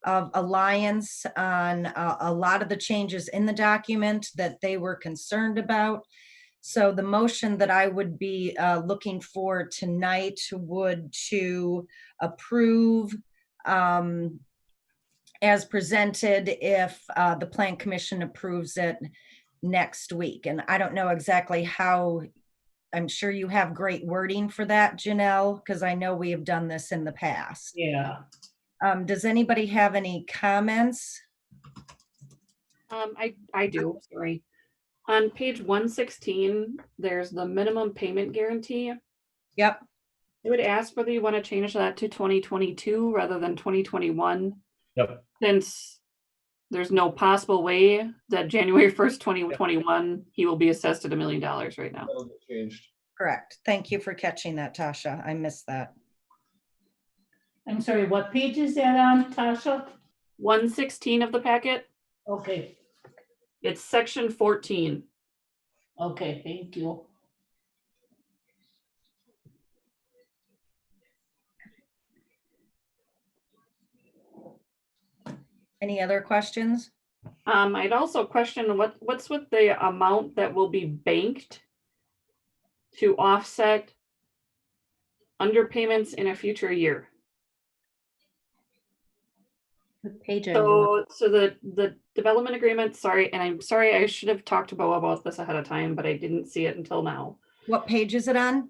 Of Alliance on a lot of the changes in the document that they were concerned about. So the motion that I would be looking for tonight would to approve as presented if the Plan Commission approves it next week. And I don't know exactly how. I'm sure you have great wording for that, Janelle, because I know we have done this in the past. Yeah. Does anybody have any comments? I do, sorry. On page 116, there's the minimum payment guarantee. Yep. I would ask whether you want to change that to 2022 rather than 2021. Yep. Since there's no possible way that January 1st, 2021, he will be assessed at $1 million right now. That'll get changed. Correct. Thank you for catching that, Tasha. I missed that. I'm sorry, what page is that on, Tasha? 116 of the packet. Okay, It's section 14. okay, thank you. Any other questions? I'd also question what's with the amount that will be banked to offset underpayments in a future year. What page are you on? So the development agreement, sorry, and I'm sorry, I should have talked to Bo about this ahead of time, but I didn't see it until now. What page is it on?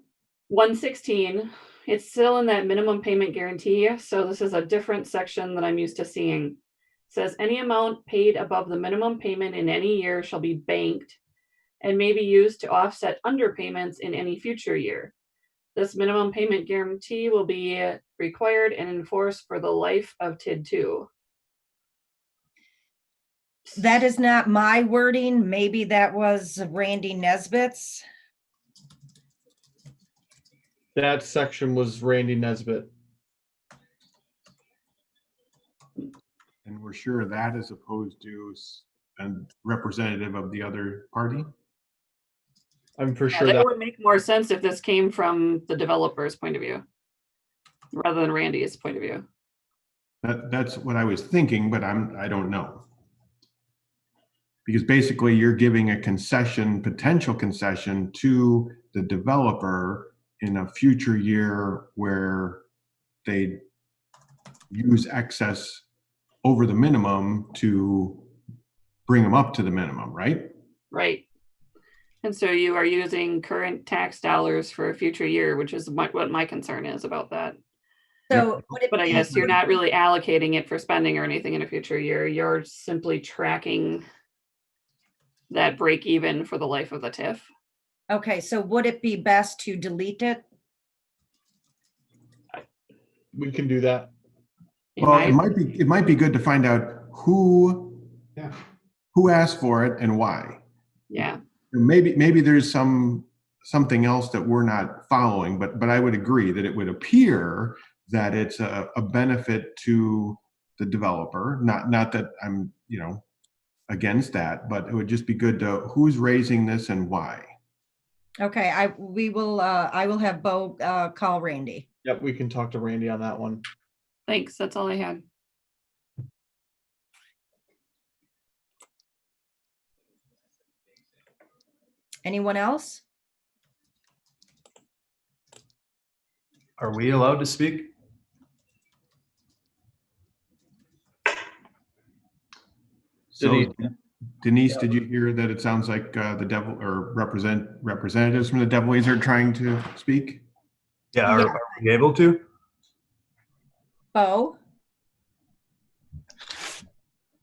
116, it's still in that minimum payment guarantee. So this is a different section that I'm used to seeing. It says any amount paid above the minimum payment in any year shall be banked and may be used to offset underpayments in any future year. This minimum payment guarantee will be required and enforced for the life of TID 2. That is not my wording. Maybe that was Randy Nesbitt's. That section was Randy Nesbitt. And we're sure of that as opposed to a representative of the other party? I'm for Yeah, sure that that would make more sense if this came from the developer's point of view rather than Randy's point of view. That's what I was thinking, but I don't know. Because basically you're giving a concession, potential concession to the developer in a future year where they use excess over the minimum to bring them up to the minimum, right? Right. And so you are using current tax dollars for a future year, which is what my concern is about that. So would it But I be- guess you're not really allocating it for spending or anything in a future year. You're simply tracking that break even for the life of the TIF. Okay, so would it be best to delete it? we can do that. In Well, my- it might be good to find out who Yeah. who asked for it and why. Yeah. Maybe there's something else that we're not following, but I would agree that it would appear that it's a benefit to the developer. Not that I'm, against that, but it would just be good to who's raising this and why. Okay, I will have Bo call Randy. Yep, we can talk to Randy on that one. Thanks. That's all I had. Anyone else? Are we allowed to speak? So Denise, did you hear that it sounds like the devil or representatives from the Devilies are trying to speak? Yeah, are we able to? Bo?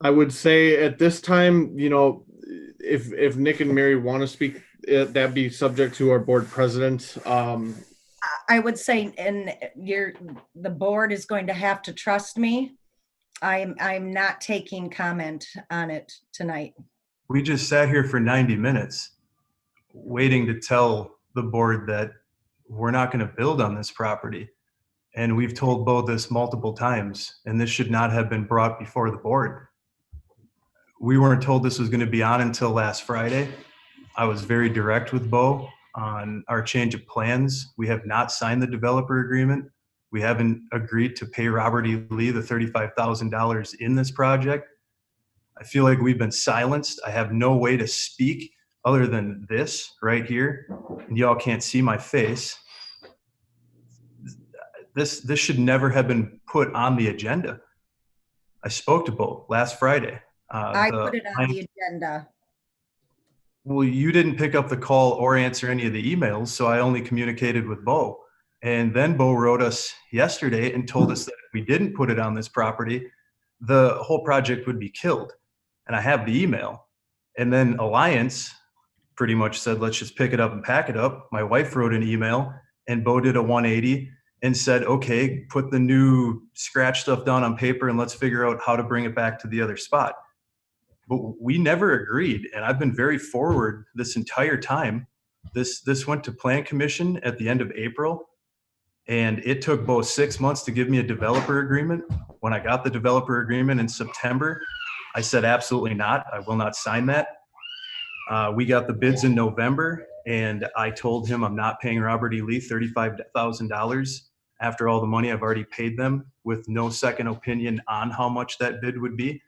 I would say at this time, if Nick and Mary want to speak, that'd be subject to our board president. I would say, and the board is going to have to trust me. I'm not taking comment on it tonight. We just sat here for 90 minutes waiting to tell the board that we're not going to build on this property. And we've told Bo this multiple times, and this should not have been brought before the board. We weren't told this was going to be on until last Friday. I was very direct with Bo on our change of plans. We have not signed the developer agreement. We haven't agreed to pay Robert E. Lee the $35,000 in this project. I feel like we've been silenced. I have no way to speak other than this right here. And y'all can't see my face. This should never have been put on the agenda. I spoke to Bo last Friday. I put it on the agenda. Well, you didn't pick up the call or answer any of the emails, so I only communicated with Bo. And then Bo wrote us yesterday and told us that if we didn't put it on this property, the whole project would be killed. And I have the email. And then Alliance pretty much said, let's just pick it up and pack it up. My wife wrote an email and Bo did a 180 and said, okay, put the new scratch stuff down on paper and let's figure out how to bring it back to the other spot. But we never agreed. And I've been very forward this entire time. This went to Plan Commission at the end of April. And it took Bo 6 months to give me a developer agreement. When I got the developer agreement in September, I said, absolutely not. I will not sign that. We got the bids in November, and I told him I'm not paying Robert E. Lee $35,000 after all the money I've already paid them with no second opinion on how much that bid would be.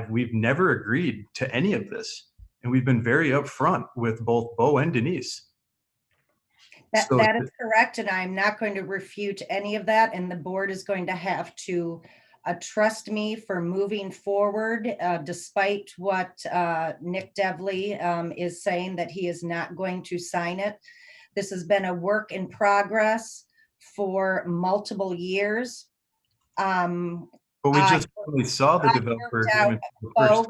We've never agreed to any of this. And we've been very upfront with both Bo and Denise. That is correct, and I'm not going to refute any of that, and the board is going to have to trust me for moving forward, despite what Nick Devley is saying, that he is not going to sign it. This has been a work in progress for multiple years. But we just really saw the developer agreement. Oh,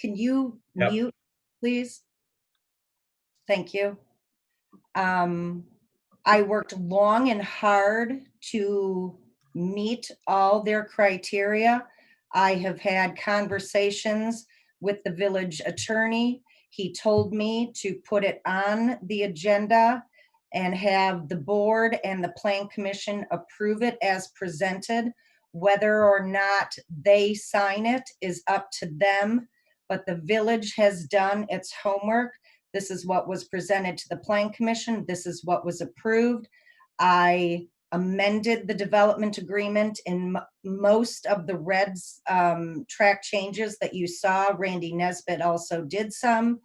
can you mute, please? Thank you. I worked long and hard to meet all their criteria. I have had conversations with the village attorney. He told me to put it on the agenda and have the board and the Plan Commission approve it as presented. Whether or not they sign it is up to them, but the village has done its homework. This is what was presented to the Plan Commission. This is what was approved. I amended the development agreement in most of the reds track changes that you saw. Randy Nesbitt also did some.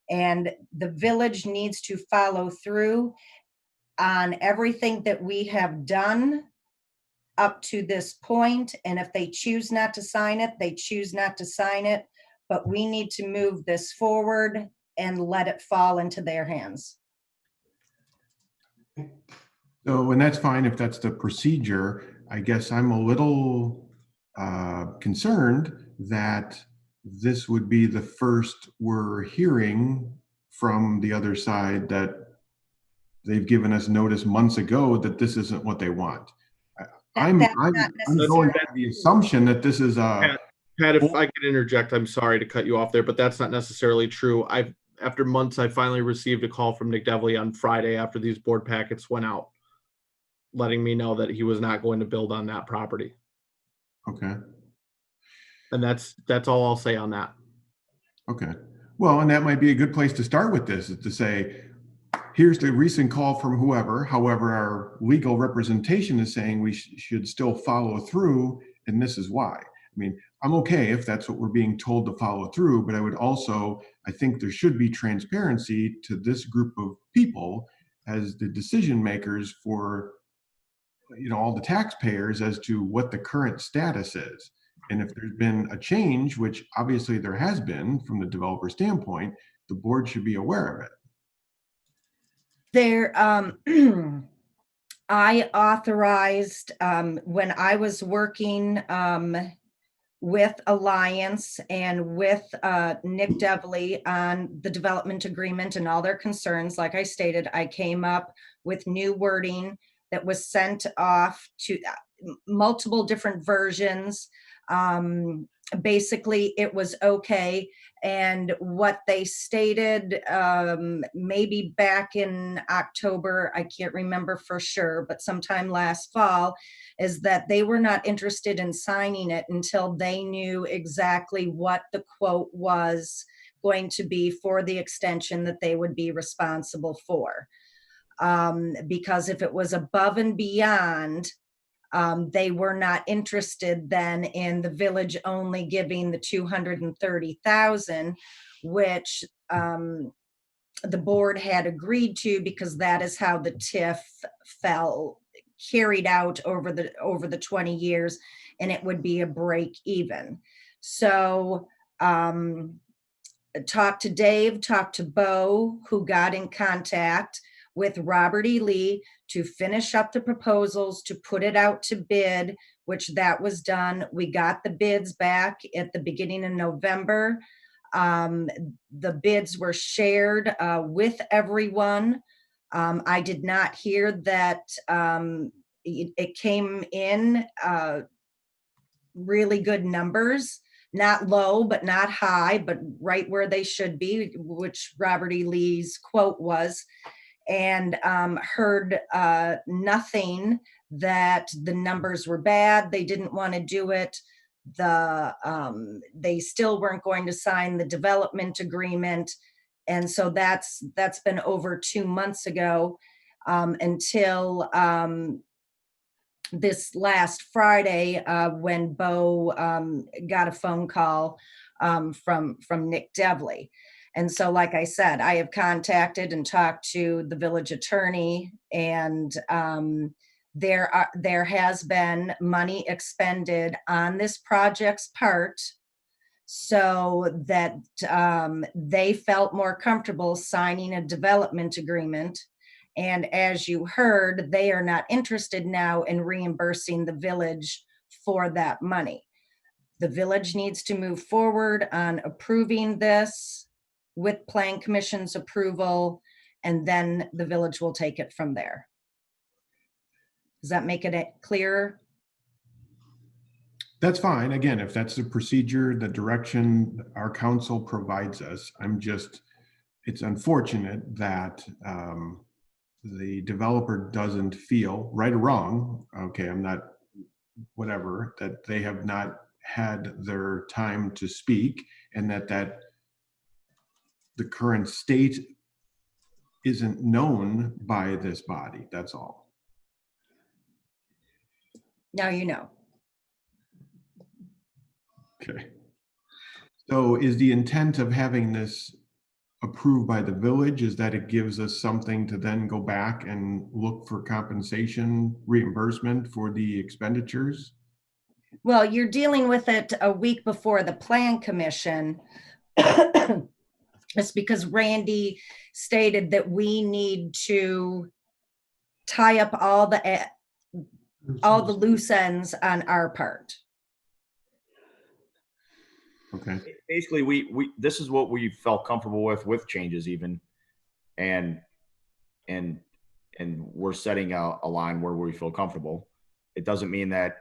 And the village needs to follow through on everything that we have done up to this point. And if they choose not to sign it, they choose not to sign it. But we need to move this forward and let it fall into their hands. So, and that's fine if that's the procedure. I guess I'm a little concerned that this would be the first we're hearing from the other side that they've given us notice months ago that this isn't what they want. I'm going to the assumption that this is a Pat, if I could interject, I'm sorry to cut you off there, but that's not necessarily true. After months, I finally received a call from Nick Devley on Friday after these board packets went out, letting me know that he was not going to build on that property. Okay. And that's all I'll say on that. Okay. Well, and that might be a good place to start with this, is to say, here's the recent call from whoever. However, our legal representation is saying we should still follow through, and this is why. I mean, I'm okay if that's what we're being told to follow through, but I think there should be transparency to this group of people as the decision makers for, all the taxpayers as to what the current status is. And if there's been a change, which obviously there has been from the developer standpoint, the board should be aware of it. There, I authorized, when I was working with Alliance and with Nick Devley on the development agreement and all their concerns, like I stated, I came up with new wording that was sent off to multiple different versions. Basically, it was okay. And what they stated, maybe back in October, I can't remember for sure, but sometime last fall, is that they were not interested in signing it until they knew exactly what the quote was going to be for the extension that they would be responsible for. Because if it was above and beyond, they were not interested then in the village only giving the 230,000, which the board had agreed to, because that is how the TIF carried out over the 20 years, and it would be a break even. So talk to Dave, talk to Bo, who got in contact with Robert E. Lee to finish up the proposals, to put it out to bid, which that was done. We got the bids back at the beginning of November. The bids were shared with everyone. I did not hear that it came in really good numbers, not low, but not high, but right where they should be, which Robert E. Lee's quote was. And heard nothing that the numbers were bad. They didn't want to do it. They still weren't going to sign the development agreement. And so that's been over 2 months ago, until this last Friday, when Bo got a phone call from Nick Devley. And so, like I said, I have contacted and talked to the village attorney, and there has been money expended on this project's part, so that they felt more comfortable signing a development agreement. And as you heard, they are not interested now in reimbursing the village for that money. The village needs to move forward on approving this with Plan Commission's approval, and then the village will take it from there. Does that make it clearer? That's fine. Again, if that's the procedure, the direction our council provides us, it's unfortunate that the developer doesn't feel, right or wrong, okay, I'm not, whatever, that they have not had their time to speak, and that the current state isn't known by this body. That's all. Now you know. Okay. So is the intent of having this approved by the village is that it gives us something to then go back and look for compensation, reimbursement for the expenditures? Well, you're dealing with it a week before the Plan Commission. It's because Randy stated that we need to tie up all the loose ends on our part. Okay. Basically, we this is what we felt comfortable with changes even, and we're setting a line where we feel comfortable. It doesn't mean that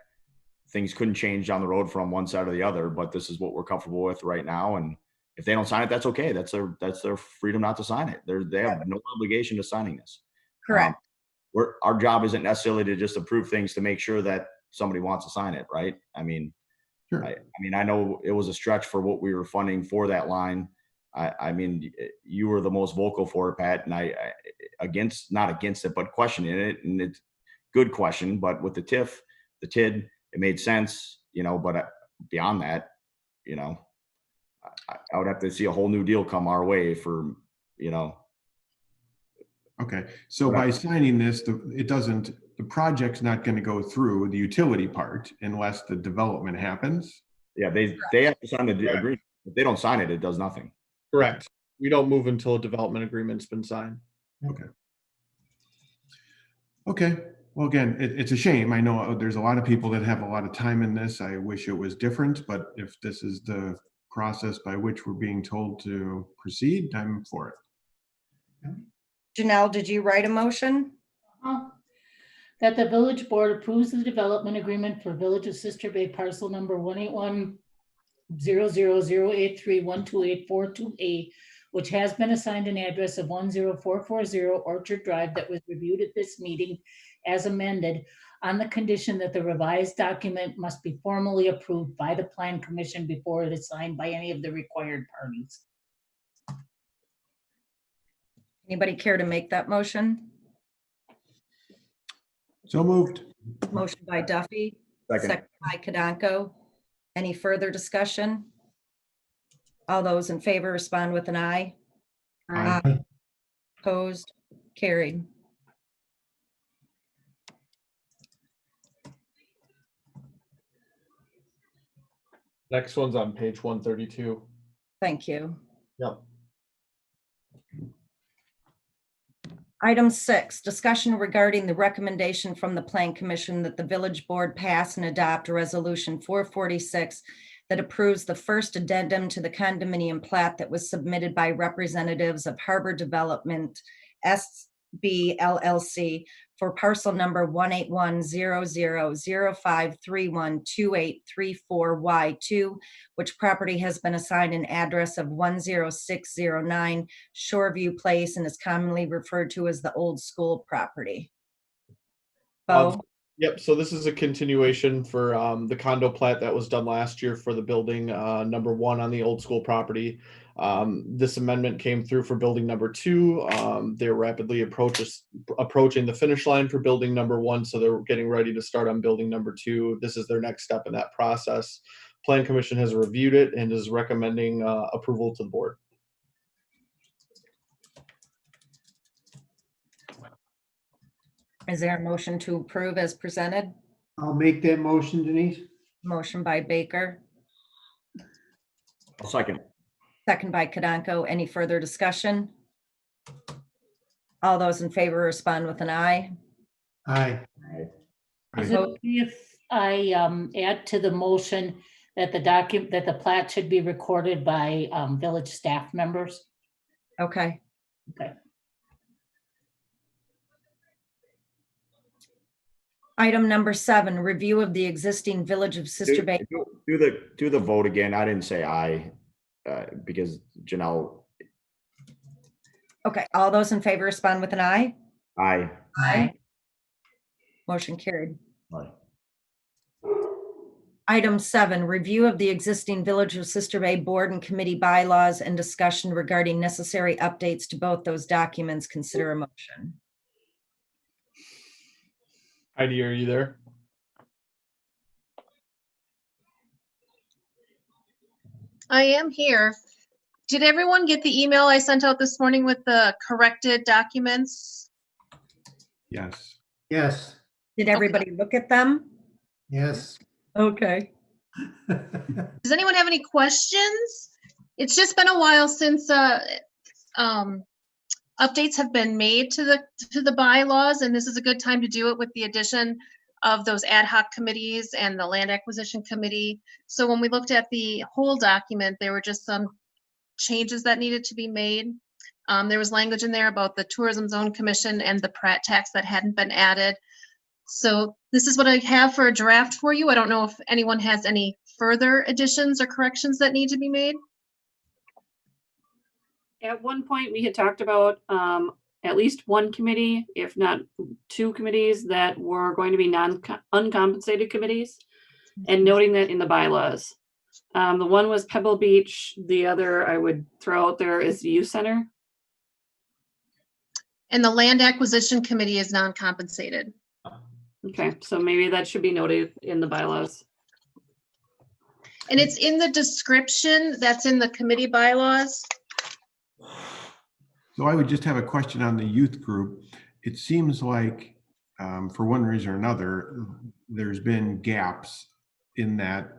things couldn't change down the road from one side or the other, but this is what we're comfortable with right now. And if they don't sign it, that's okay. That's their freedom not to sign it. They have no obligation to signing this. Correct. Our job isn't necessarily to just approve things to make sure that somebody wants to sign it, right? I mean, Sure. I know it was a stretch for what we were funding for that line. I mean, you were the most vocal for it, Pat, and not against it, but questioning it. And it's good question, but with the TID, it made sense, but beyond that, I would have to see a whole new deal come our way for. Okay, so by signing this, the project's not going to go through the utility part unless the development happens. Yeah, they have to sign the agreement. If they don't sign it, it does nothing. Correct. We don't move until a development agreement's been signed. Okay. Well, again, it's a shame. I know there's a lot of people that have a lot of time in this. I wish it was different, but if this is the process by which we're being told to proceed, I'm for it. Janelle, did you write a motion? That the village board approves the development agreement for Village of Sister Bay parcel number 1810008312842A, which has been assigned an address of 10440 Orchard Drive that was reviewed at this meeting as amended, on the condition that the revised document must be formally approved by the Plan Commission before it is signed by any of the required parties. Anybody care to make that motion? So moved. Motion by Duffy, Second. second by Kadanko. Any further discussion? All those in favor respond with an aye. Aye. Opposed, carried. Next one's on page 132. Thank you. Yep. Item 6, discussion regarding the recommendation from the Plan Commission that the village board pass and adopt resolution 446 that approves the first addendum to the condominium plat that was submitted by representatives of Harbor Development SB LLC for parcel number 1810005312834Y2, which property has been assigned an address of 10609 Shoreview Place and is commonly referred to as the old school property. Bo? Yep, so this is a continuation for the condo plat that was done last year for the building number 1 on the old school property. This amendment came through for building number 2. They're rapidly approaching the finish line for building number 1, so they're getting ready to start on building number 2. This is their next step in that process. Plan Commission has reviewed it and is recommending approval to the board. Is there a motion to approve as presented? I'll make that motion, Denise. Motion by Baker, I'll second. second by Kadanko. Any further discussion? All those in favor respond with an aye. Aye. Is it okay if I add to the motion that the plat should be recorded by village staff members? Okay. Okay. Item number 7, review of the existing Village of Sister Bay. Do the vote again. I didn't say aye because Janelle. Okay, all those in favor respond with an aye. Aye. Aye. Motion carried. Aye. Item 7, review of the existing Village of Sister Bay board and committee bylaws and discussion regarding necessary updates to both those documents. Consider a motion. Heidi, are you there? I am here. Did everyone get the email I sent out this morning with the corrected documents? Yes. Yes. Did everybody look at them? Yes. Okay. Does anyone have any questions? It's just been a while since updates have been made to the bylaws, and this is a good time to do it with the addition of those ad hoc committees and the land acquisition committee. So when we looked at the whole document, there were just some changes that needed to be made. There was language in there about the tourism zone commission and the Pratt tax that hadn't been added. So this is what I have for a draft for you. I don't know if anyone has any further additions or corrections that need to be made. At one point, we had talked about at least one committee, if not two committees, that were going to be uncompensated committees, and noting that in the bylaws. The one was Pebble Beach. The other I would throw out there is the youth center. And the land acquisition committee is non-compensated. Okay, so maybe that should be noted in the bylaws. And it's in the description that's in the committee bylaws. So I would just have a question on the youth group. It seems like, for one reason or another, there's been gaps in that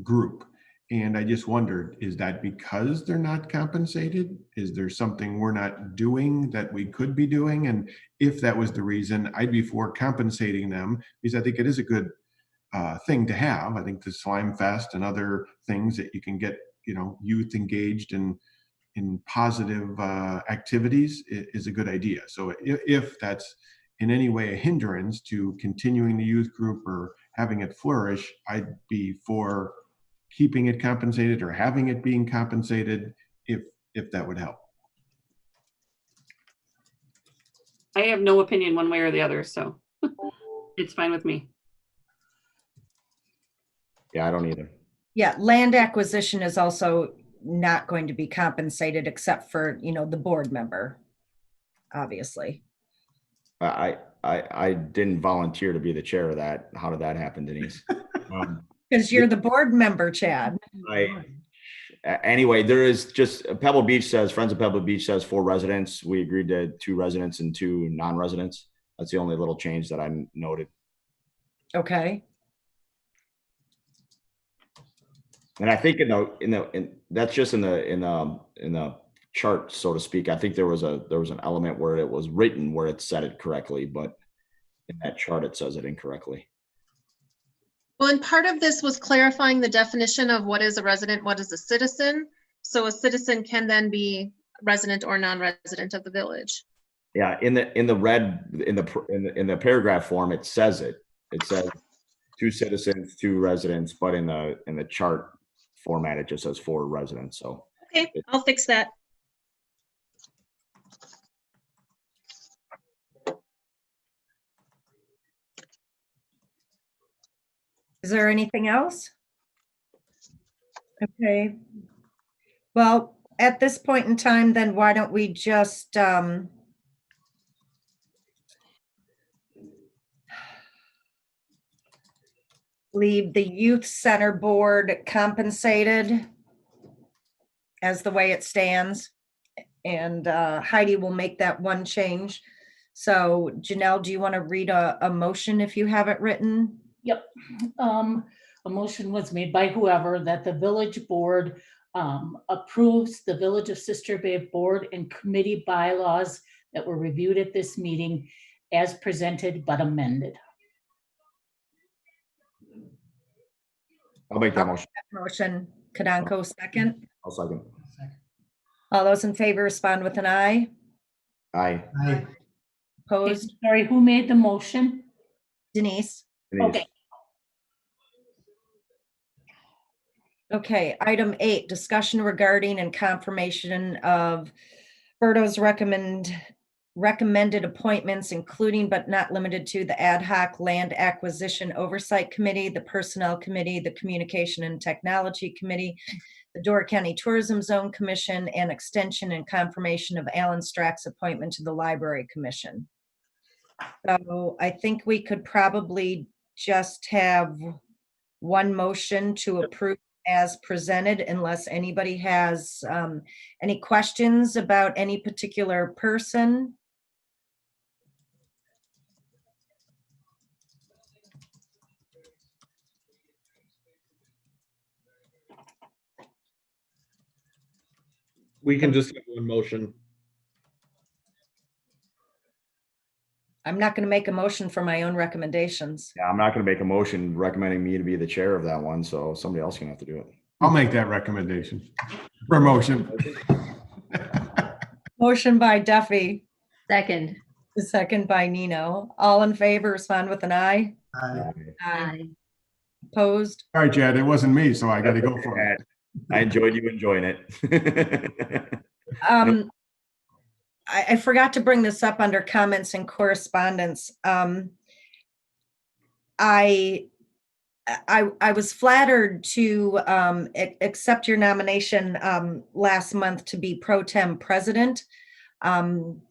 group. And I just wondered, is that because they're not compensated? Is there something we're not doing that we could be doing? And if that was the reason, I'd be for compensating them, because I think it is a good thing to have. I think the Slime Fest and other things that you can get, youth engaged in positive activities is a good idea. So if that's in any way a hindrance to continuing the youth group or having it flourish, I'd be for keeping it compensated or having it being compensated if that would help. I have no opinion one way or the other, so it's fine with me. Yeah, I don't either. Yeah, land acquisition is also not going to be compensated except for, the board member, obviously. I didn't volunteer to be the chair of that. How did that happen, Denise? Because you're the board member, Chad. Anyway, there is just Pebble Beach says, Friends of Pebble Beach says 4 residents. We agreed to 2 residents and 2 non-residents. That's the only little change that I noted. Okay. And I think in that's just in the chart, so to speak. I think there was an element where it was written where it said it correctly, but in that chart it says it incorrectly. Well, and part of this was clarifying the definition of what is a resident, what is a citizen. So a citizen can then be resident or non-resident of the village. Yeah, in the paragraph form, it says it. It says 2 citizens, 2 residents, but in the chart format, it just says 4 residents. So okay, I'll fix that. Is there anything else? Okay. Well, at this point in time, then why don't we just leave the youth center board compensated as the way it stands? And Heidi will make that one change. So Janelle, do you want to read a motion if you have it written? Yep. A motion was made by whoever that the village board approves the Village of Sister Bay board and committee bylaws that were reviewed at this meeting as presented but amended. I'll make that motion. Motion, Kadanko, second. I'll second. All those in favor respond with an aye. Aye. Aye. Opposed? Sorry, who made the motion? Denise. Denise. Okay. Okay, item 8, discussion regarding and confirmation of Berto's recommended appointments, including but not limited to the Ad Hoc Land Acquisition Oversight Committee, the Personnel Committee, the Communication and Technology Committee, the Door County Tourism Zone Commission, and extension and confirmation of Alan Strack's appointment to the Library Commission. So I think we could probably just have one motion to approve as presented, unless anybody has any questions about any particular person. We can just have one motion. I'm not going to make a motion for my own recommendations. Yeah, I'm not going to make a motion recommending me to be the chair of that one, so somebody else can have to do it. I'll make that recommendation for motion. Motion by Duffy, Second. Second by Nino. All in favor, respond with an eye. Aye. Aye. Opposed? All right, Jed, it wasn't me, so I got to go for it. I enjoyed you enjoying it. I forgot to bring this up under comments and correspondence. I was flattered to accept your nomination last month to be pro tem president. And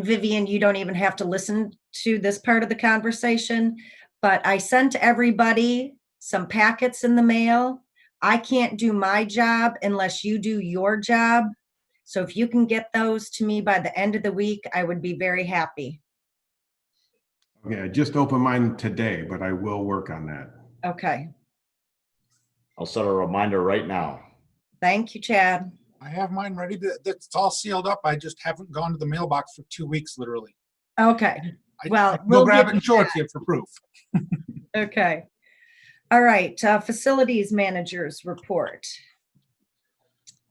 Vivian, you don't even have to listen to this part of the conversation, but I sent everybody some packets in the mail. I can't do my job unless you do your job. So if you can get those to me by the end of the week, I would be very happy. Okay, I just opened mine today, but I will work on that. Okay. I'll set a reminder right now. Thank you, Chad. I have mine ready. That's all sealed up. I just haven't gone to the mailbox for 2 weeks, literally. Okay. Well, I we'll will grab give it and you show it that. to you for proof. Okay. All right. Facilities managers report.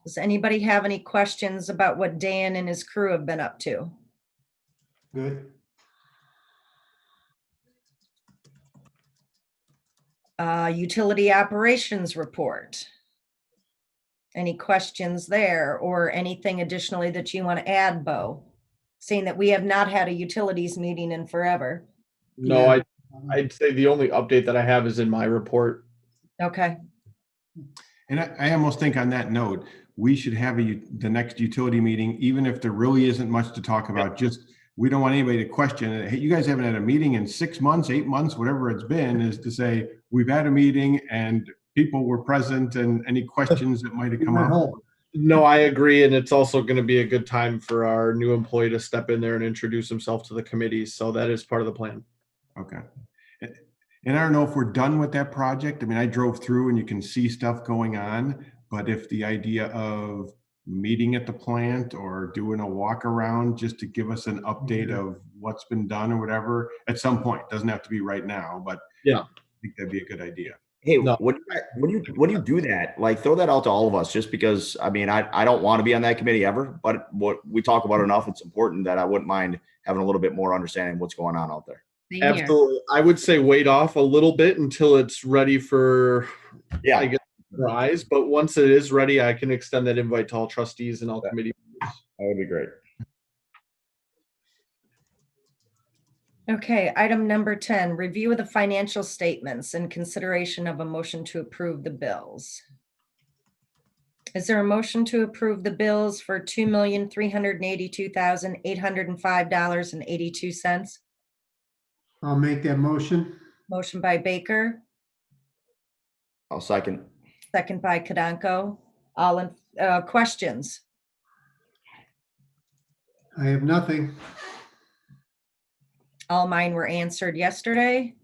Does anybody have any questions about what Dan and his crew have been up to? Good. Utility operations report. Any questions there or anything additionally that you want to add, Bo? Seeing that we have not had a utilities meeting in forever. No, Yeah. I'd say the only update that I have is in my report. Okay. And I almost think on that note, we should have the next utility meeting, even if there really isn't much to talk about, just, we don't want anybody to question it. Hey, you guys haven't had a meeting in 6 months, 8 months, whatever it's been, is to say, we've had a meeting and people were present and any questions that might have come up. No, I agree. And it's also going to be a good time for our new employee to step in there and introduce himself to the committee. So that is part of the plan. Okay. And I don't know if we're done with that project. I mean, I drove through and you can see stuff going on, but if the idea of meeting at the plant or doing a walk around just to give us an update of what's been done or whatever, at some point, doesn't have to be right now, but yeah, I think that'd be a good idea. Hey, No. when do you do that? Like, throw that out to all of us, just because, I mean, I don't want to be on that committee ever, but what we talk about enough, it's important that I wouldn't mind having a little bit more understanding of what's going on out there. Same here. Absolutely. I would say wait off a little bit until it's ready for, Yeah. I guess, rise. But once it is ready, I can extend that invite to all trustees and all committee members. That would be great. Okay, item number 10, review of the financial statements and consideration of a motion to approve the bills. Is there a motion to approve the bills for $2,382,805.82? I'll make that motion. Motion by Baker, I'll second. second by Kadanko. All in, questions? I have nothing. All mine were answered yesterday.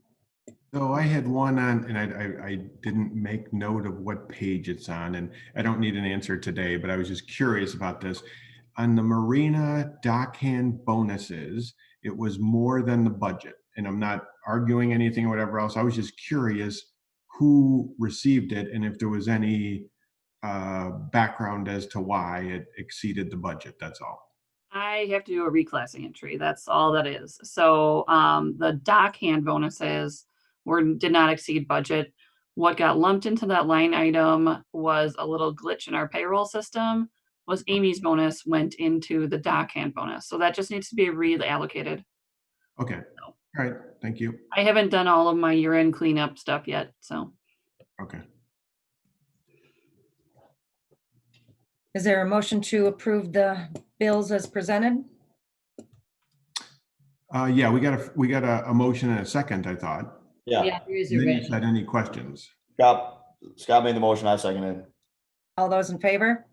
So I had one on, and I didn't make note of what page it's on, and I don't need an answer today, but I was just curious about this. On the marina dockhand bonuses, it was more than the budget, and I'm not arguing anything or whatever else. I was just curious who received it and if there was any background as to why it exceeded the budget, that's all. I have to do a reclassing entry. That's all that is. So the dock hand bonuses did not exceed budget. What got lumped into that line item was a little glitch in our payroll system. Was Amy's bonus went into the dock hand bonus. So that just needs to be reallocated. Okay. All right. Thank you. I haven't done all of my year-end cleanup stuff yet. So Okay. Is there a motion to approve the bills as presented? Yeah, we got a motion and a second, I thought. Yeah. there is Then you already. said any questions? Scott made the motion. I seconded. All those in favor?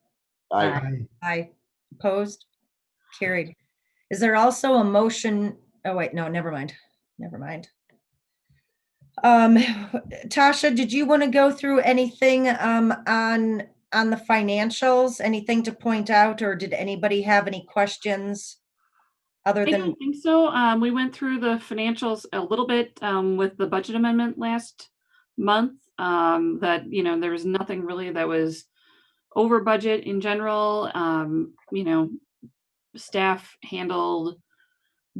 Aye. Aye. Aye. Opposed? Carried. Is there also a motion? Oh, wait, no, never mind. Never mind. Tasha, did you want to go through anything on the financials? Anything to point out, or did anybody have any questions other I than? don't think so. We went through the financials a little bit with the budget amendment last month. That, there was nothing really that was over budget in general. Staff handled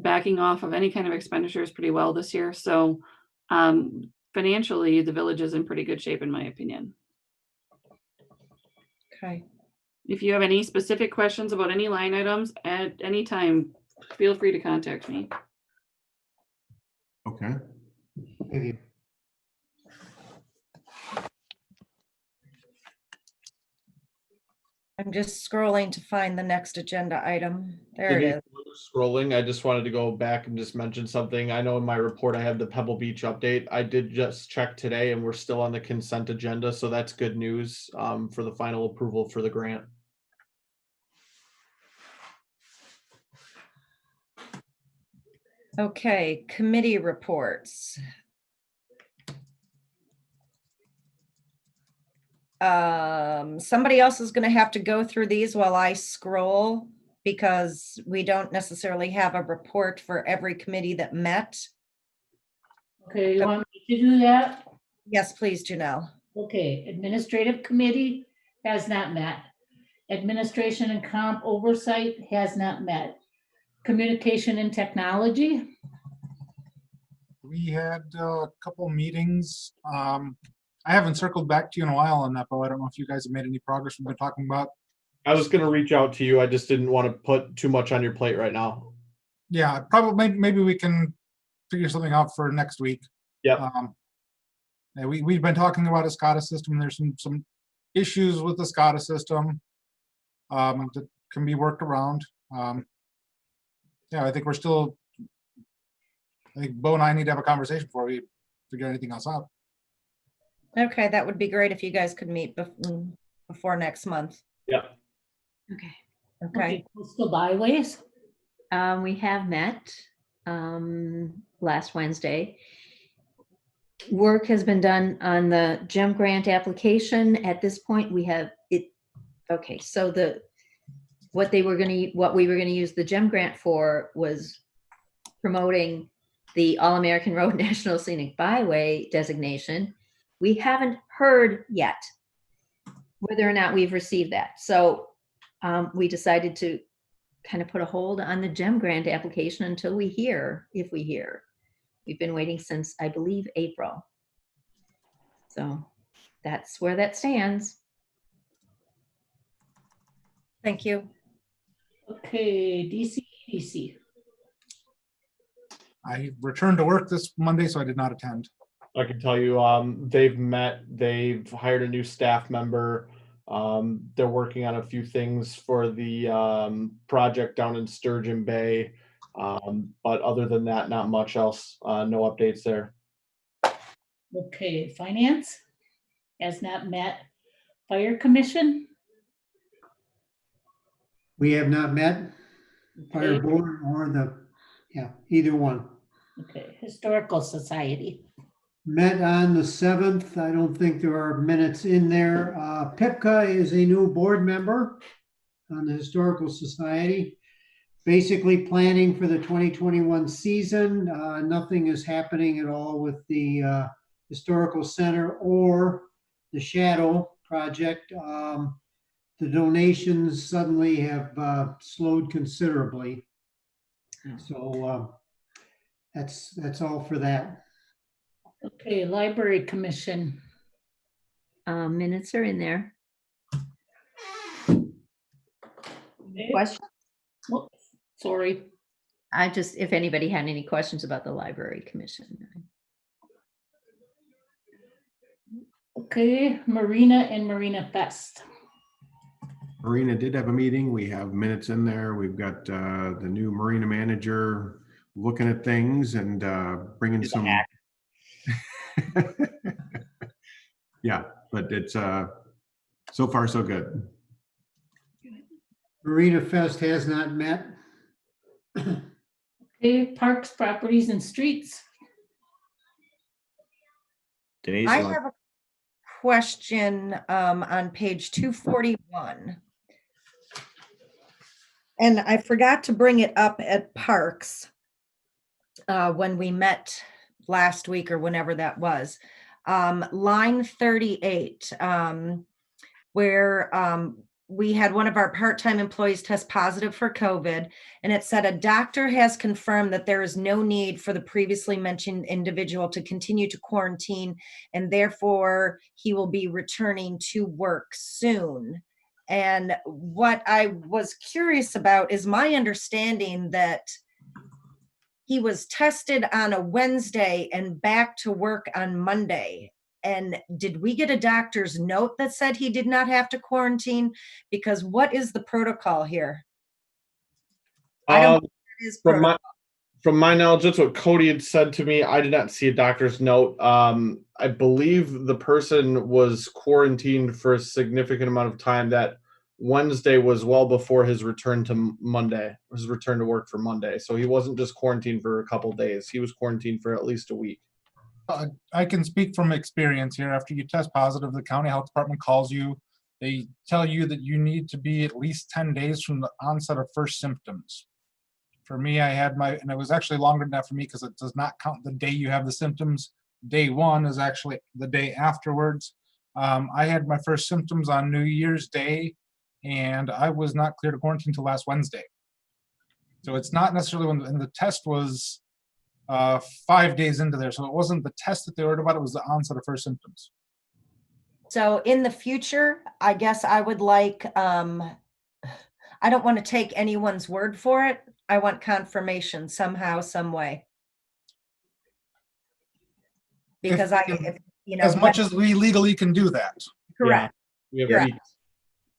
backing off of any kind of expenditures pretty well this year. So financially, the village is in pretty good shape, in my opinion. Okay. If you have any specific questions about any line items at any time, feel free to contact me. Okay. Thank you. I'm just scrolling to find the next agenda item. There it Denise, is. while we're scrolling, I just wanted to go back and just mention something. I know in my report I have the Pebble Beach update. I did just check today and we're still on the consent agenda, so that's good news for the final approval for the grant. Okay, committee reports. Somebody else is gonna have to go through these while I scroll because we don't necessarily have a report for every committee that met. Okay, you want me to do that? Yes, please, Janelle. Okay, Administrative Committee has not met. Administration and Comp Oversight has not met. Communication and Technology, We had a couple meetings. I haven't circled back to you in a while on that, but I don't know if you guys have made any progress we've been talking about. I was going to reach out to you. I just didn't want to put too much on your plate right now. Yeah, probably, maybe we can figure something out for next week. Yeah. Yeah, we've been talking about a SCADA system. There's some issues with the SCADA system that can be worked around. Yeah, I think we're still, I think Bo and I need to have a conversation before we figure anything else out. Okay, that would be great if you guys could meet before next month. Yeah. Okay. Okay. Coastal Byways, We have met last Wednesday. Work has been done on the GEM grant application. At this point, we have it. Okay, so what we were going to use the GEM grant for was promoting the All-American Road National Scenic Byway designation. We haven't heard yet whether or not we've received that. So we decided to kind of put a hold on the GEM grant application until we hear, if we hear. We've been waiting since, I believe, April. So that's where that stands. Thank you. okay, DC. I returned to work this Monday, so I did not attend. I can tell you, they've met, they've hired a new staff member. They're working on a few things for the project down in Sturgeon Bay. But other than that, not much else. No updates there. Okay, Finance has not met. Fire Commission, We have not met, fire okay, board or either one. okay, Historical Society, Met on the 7th. I don't think there are minutes in there. Pipka is a new board member on the Historical Society. Basically planning for the 2021 season. Nothing is happening at all with the Historical Center or the Shadow Project. The donations suddenly have slowed considerably. So that's all for that. okay, Library Commission, Minutes are in there. okay. Question? Oh, sorry, If anybody had any questions about the Library Commission. okay, Marina and Marina Fest, Marina did have a meeting. We have minutes in there. We've got the new Marina manager looking at things and bringing some. Yeah, but it's so far so good. Marina Fest has not met. okay, Parks, Properties and Streets, Denise, I you want- have a question on page 241. And I forgot to bring it up at Parks when we met last week or whenever that was. Line 38, where we had one of our part-time employees test positive for COVID, and it said a doctor has confirmed that there is no need for the previously mentioned individual to continue to quarantine, and therefore he will be returning to work soon. And what I was curious about is my understanding that he was tested on a Wednesday and back to work on Monday. And did we get a doctor's note that said he did not have to quarantine? Because what is the protocol here? I don't think it is protocol. From my knowledge, that's what Cody had said to me. I did not see a doctor's note. I believe the person was quarantined for a significant amount of time. That Wednesday was well before his return to Monday, his return to work for Monday. So he wasn't just quarantined for a couple days. He was quarantined for at least a week. I can speak from experience here. After you test positive, the county health department calls you. They tell you that you need to be at least 10 days from the onset of first symptoms. For me, I had and it was actually longer than that for me because it does not count the day you have the symptoms. Day one is actually the day afterwards. I had my first symptoms on New Year's Day, and I was not cleared to quarantine until last Wednesday. So it's not necessarily and the test was 5 days into there. So it wasn't the test that they worried about, it was the onset of first symptoms. So in the future, I guess I would like, I don't want to take anyone's word for it. I want confirmation somehow, some way. Because as much as we legally can do that. Correct. Yeah. Correct.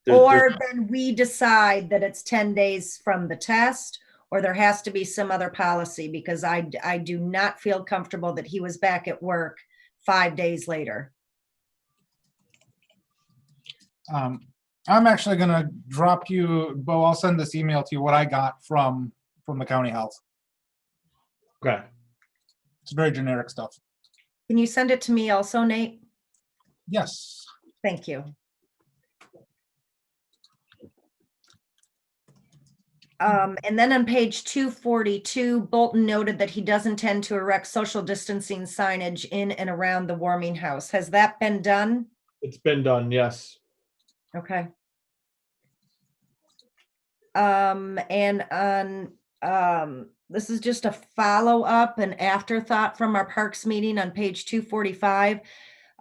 Or then we decide that it's 10 days from the test, or there has to be some other policy, because I do not feel comfortable that he was back at work 5 days later. I'm actually going to drop you, Bo, I'll send this email to you, what I got from the county health. Okay. It's very generic stuff. Can you send it to me also, Nate? Yes. Thank you. And then on page 242, Bolton noted that he does intend to erect social distancing signage in and around the warming house. Has that been done? It's been done, yes. Okay. And on, this is just a follow-up and afterthought from our parks meeting on page 245.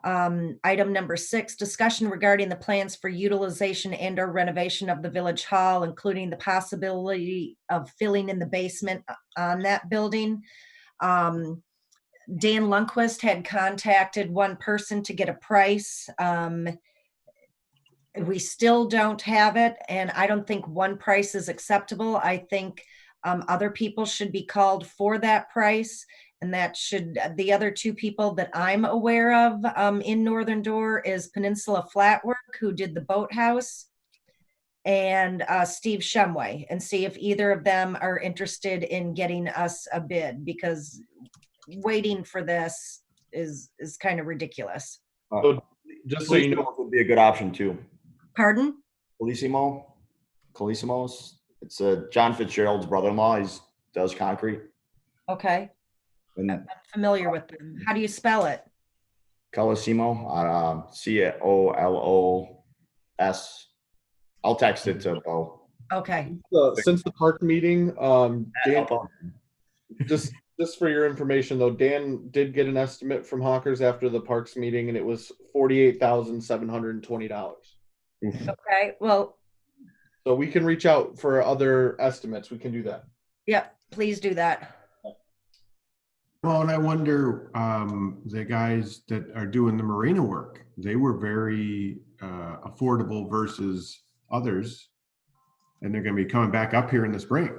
Item number 6, discussion regarding the plans for utilization and or renovation of the village hall, including the possibility of filling in the basement on that building. Dan Lundquist had contacted one person to get a price. We still don't have it, and I don't think one price is acceptable. I think other people should be called for that price, and that should, the other two people that I'm aware of in Northern Door is Peninsula Flatwork, who did the boathouse, and Steve Shumway, and see if either of them are interested in getting us a bid, because waiting for this is kind of ridiculous. So just so you know, would be a good option too. Pardon? Calisimos. It's John Fitzgerald's brother-in-law. He does concrete. Okay. And I'm familiar with them. How do you spell it? Colosimo, COLOS. I'll text it to Bo. Okay. Since the park meeting, Dan, just for your information though, Dan did get an estimate from Hawkers after the parks meeting, and it was $48,720. Okay, well. So we can reach out for other estimates. We can do that. Yep, please do that. Well, and I wonder, the guys that are doing the marina work, they were very affordable versus others. And they're going to be coming back up here in the spring.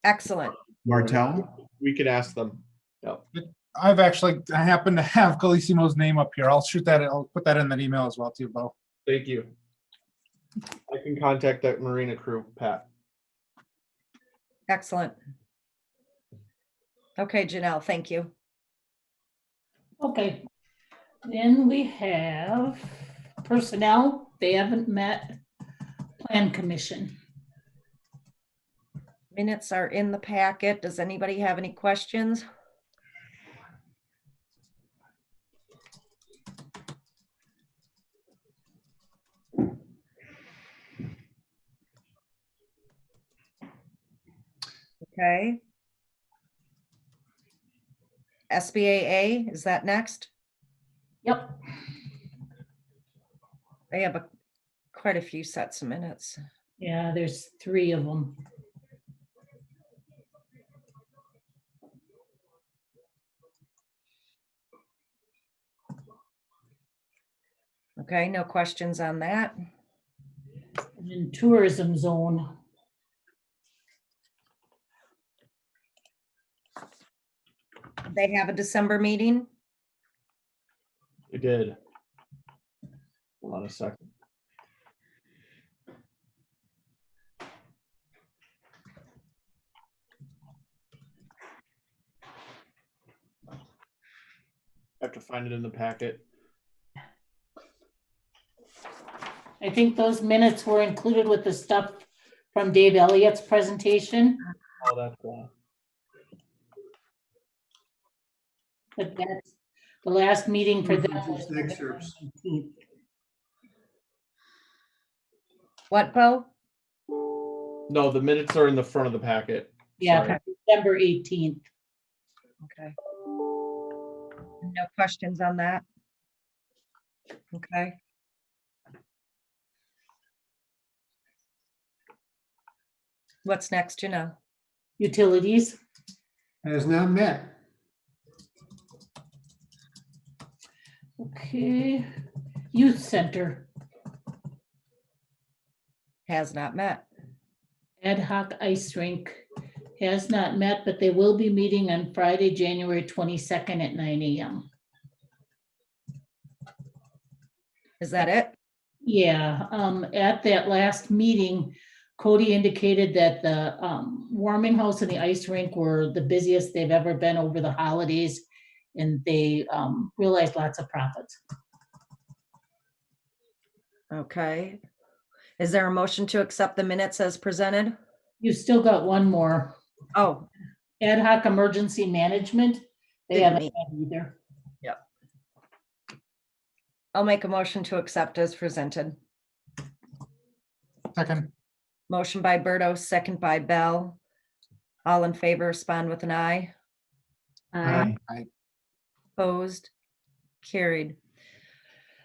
Excellent. Martel? We can ask them. Yep. I happen to have Calissimo's name up here. I'll put that in that email as well to you, Bo. Thank you. I can contact that marina crew, Pat. Excellent. Okay, Janelle, thank you. Okay. Then we have personnel. They haven't met. Plan commission. Minutes are in the packet. Does anybody have any questions? Okay. SBAA, is that next? Yep. They have quite a few sets of minutes. Yeah, there's 3 of them. Okay, no questions on that. In tourism zone. They have a December meeting. We did. Hold on a second. I have to find it in the packet. I think those minutes were included with the stuff from Dave Elliott's presentation, Oh, that's but that's the last meeting for them. was Just excerpts. November 19th. What, Bo? no, the minutes are in the front of the packet. Yeah, Sorry. December 18th. Okay. No questions on that? Okay. What's next, you know? Utilities. Has not met. Okay. Youth Center. Has not met. Ad hoc ice rink has not met, but they will be meeting on Friday, January 22nd at 9 a.m. Is that it? Yeah, at that last meeting, Cody indicated that the warming house and the ice rink were the busiest they've ever been over the holidays, and they realized lots of profits. Okay. Is there a motion to accept the minutes as presented? You still got one more. Oh, Ad hoc emergency management. They Didn't haven't meet. had either. yep. I'll make a motion to accept as presented. Second. Motion by Berto, second by Bell. All in favor, respond with an aye. Aye. Opposed? Carried.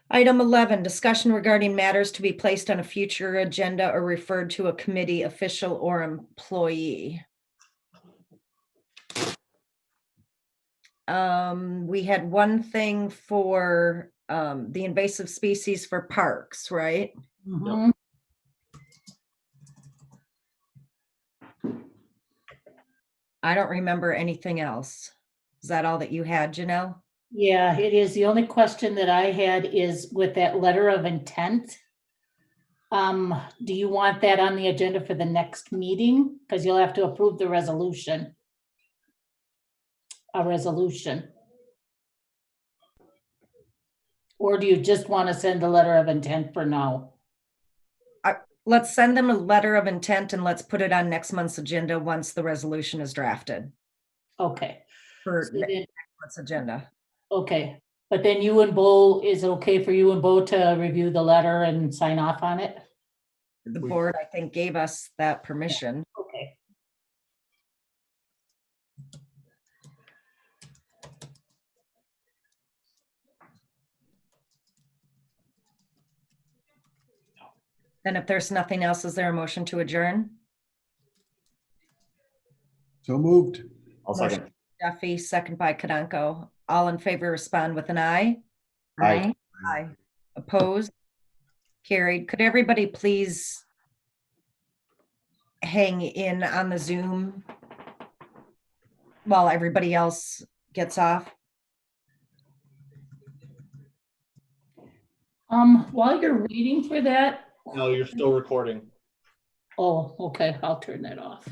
Item 11, discussion regarding matters to be placed on a future agenda or referred to a committee official or employee. We had one thing for the invasive species for parks, right? Mhm. I don't remember anything else. Is that all that you had, Janelle? Yeah, it is. The only question that I had is with that letter of intent. Do you want that on the agenda for the next meeting? Because you'll have to approve the resolution. A resolution. Or do you just want to send a letter of intent for now? Let's send them a letter of intent and let's put it on next month's agenda once the resolution is drafted Okay. for So next then- month's agenda. Okay, but then you and Bo, is it okay for you and Bo to review the letter and sign off on it? The board, I think, gave us that permission. Okay. And if there's nothing else, is there a motion to adjourn? So moved. I'll second. Duffy, second by Kadanko. All in favor, respond with an aye. Aye. Aye. Opposed? Carried. Could everybody please hang in on the Zoom while everybody else gets off? While you're waiting for that, No, you're still recording. oh, okay, I'll turn that off.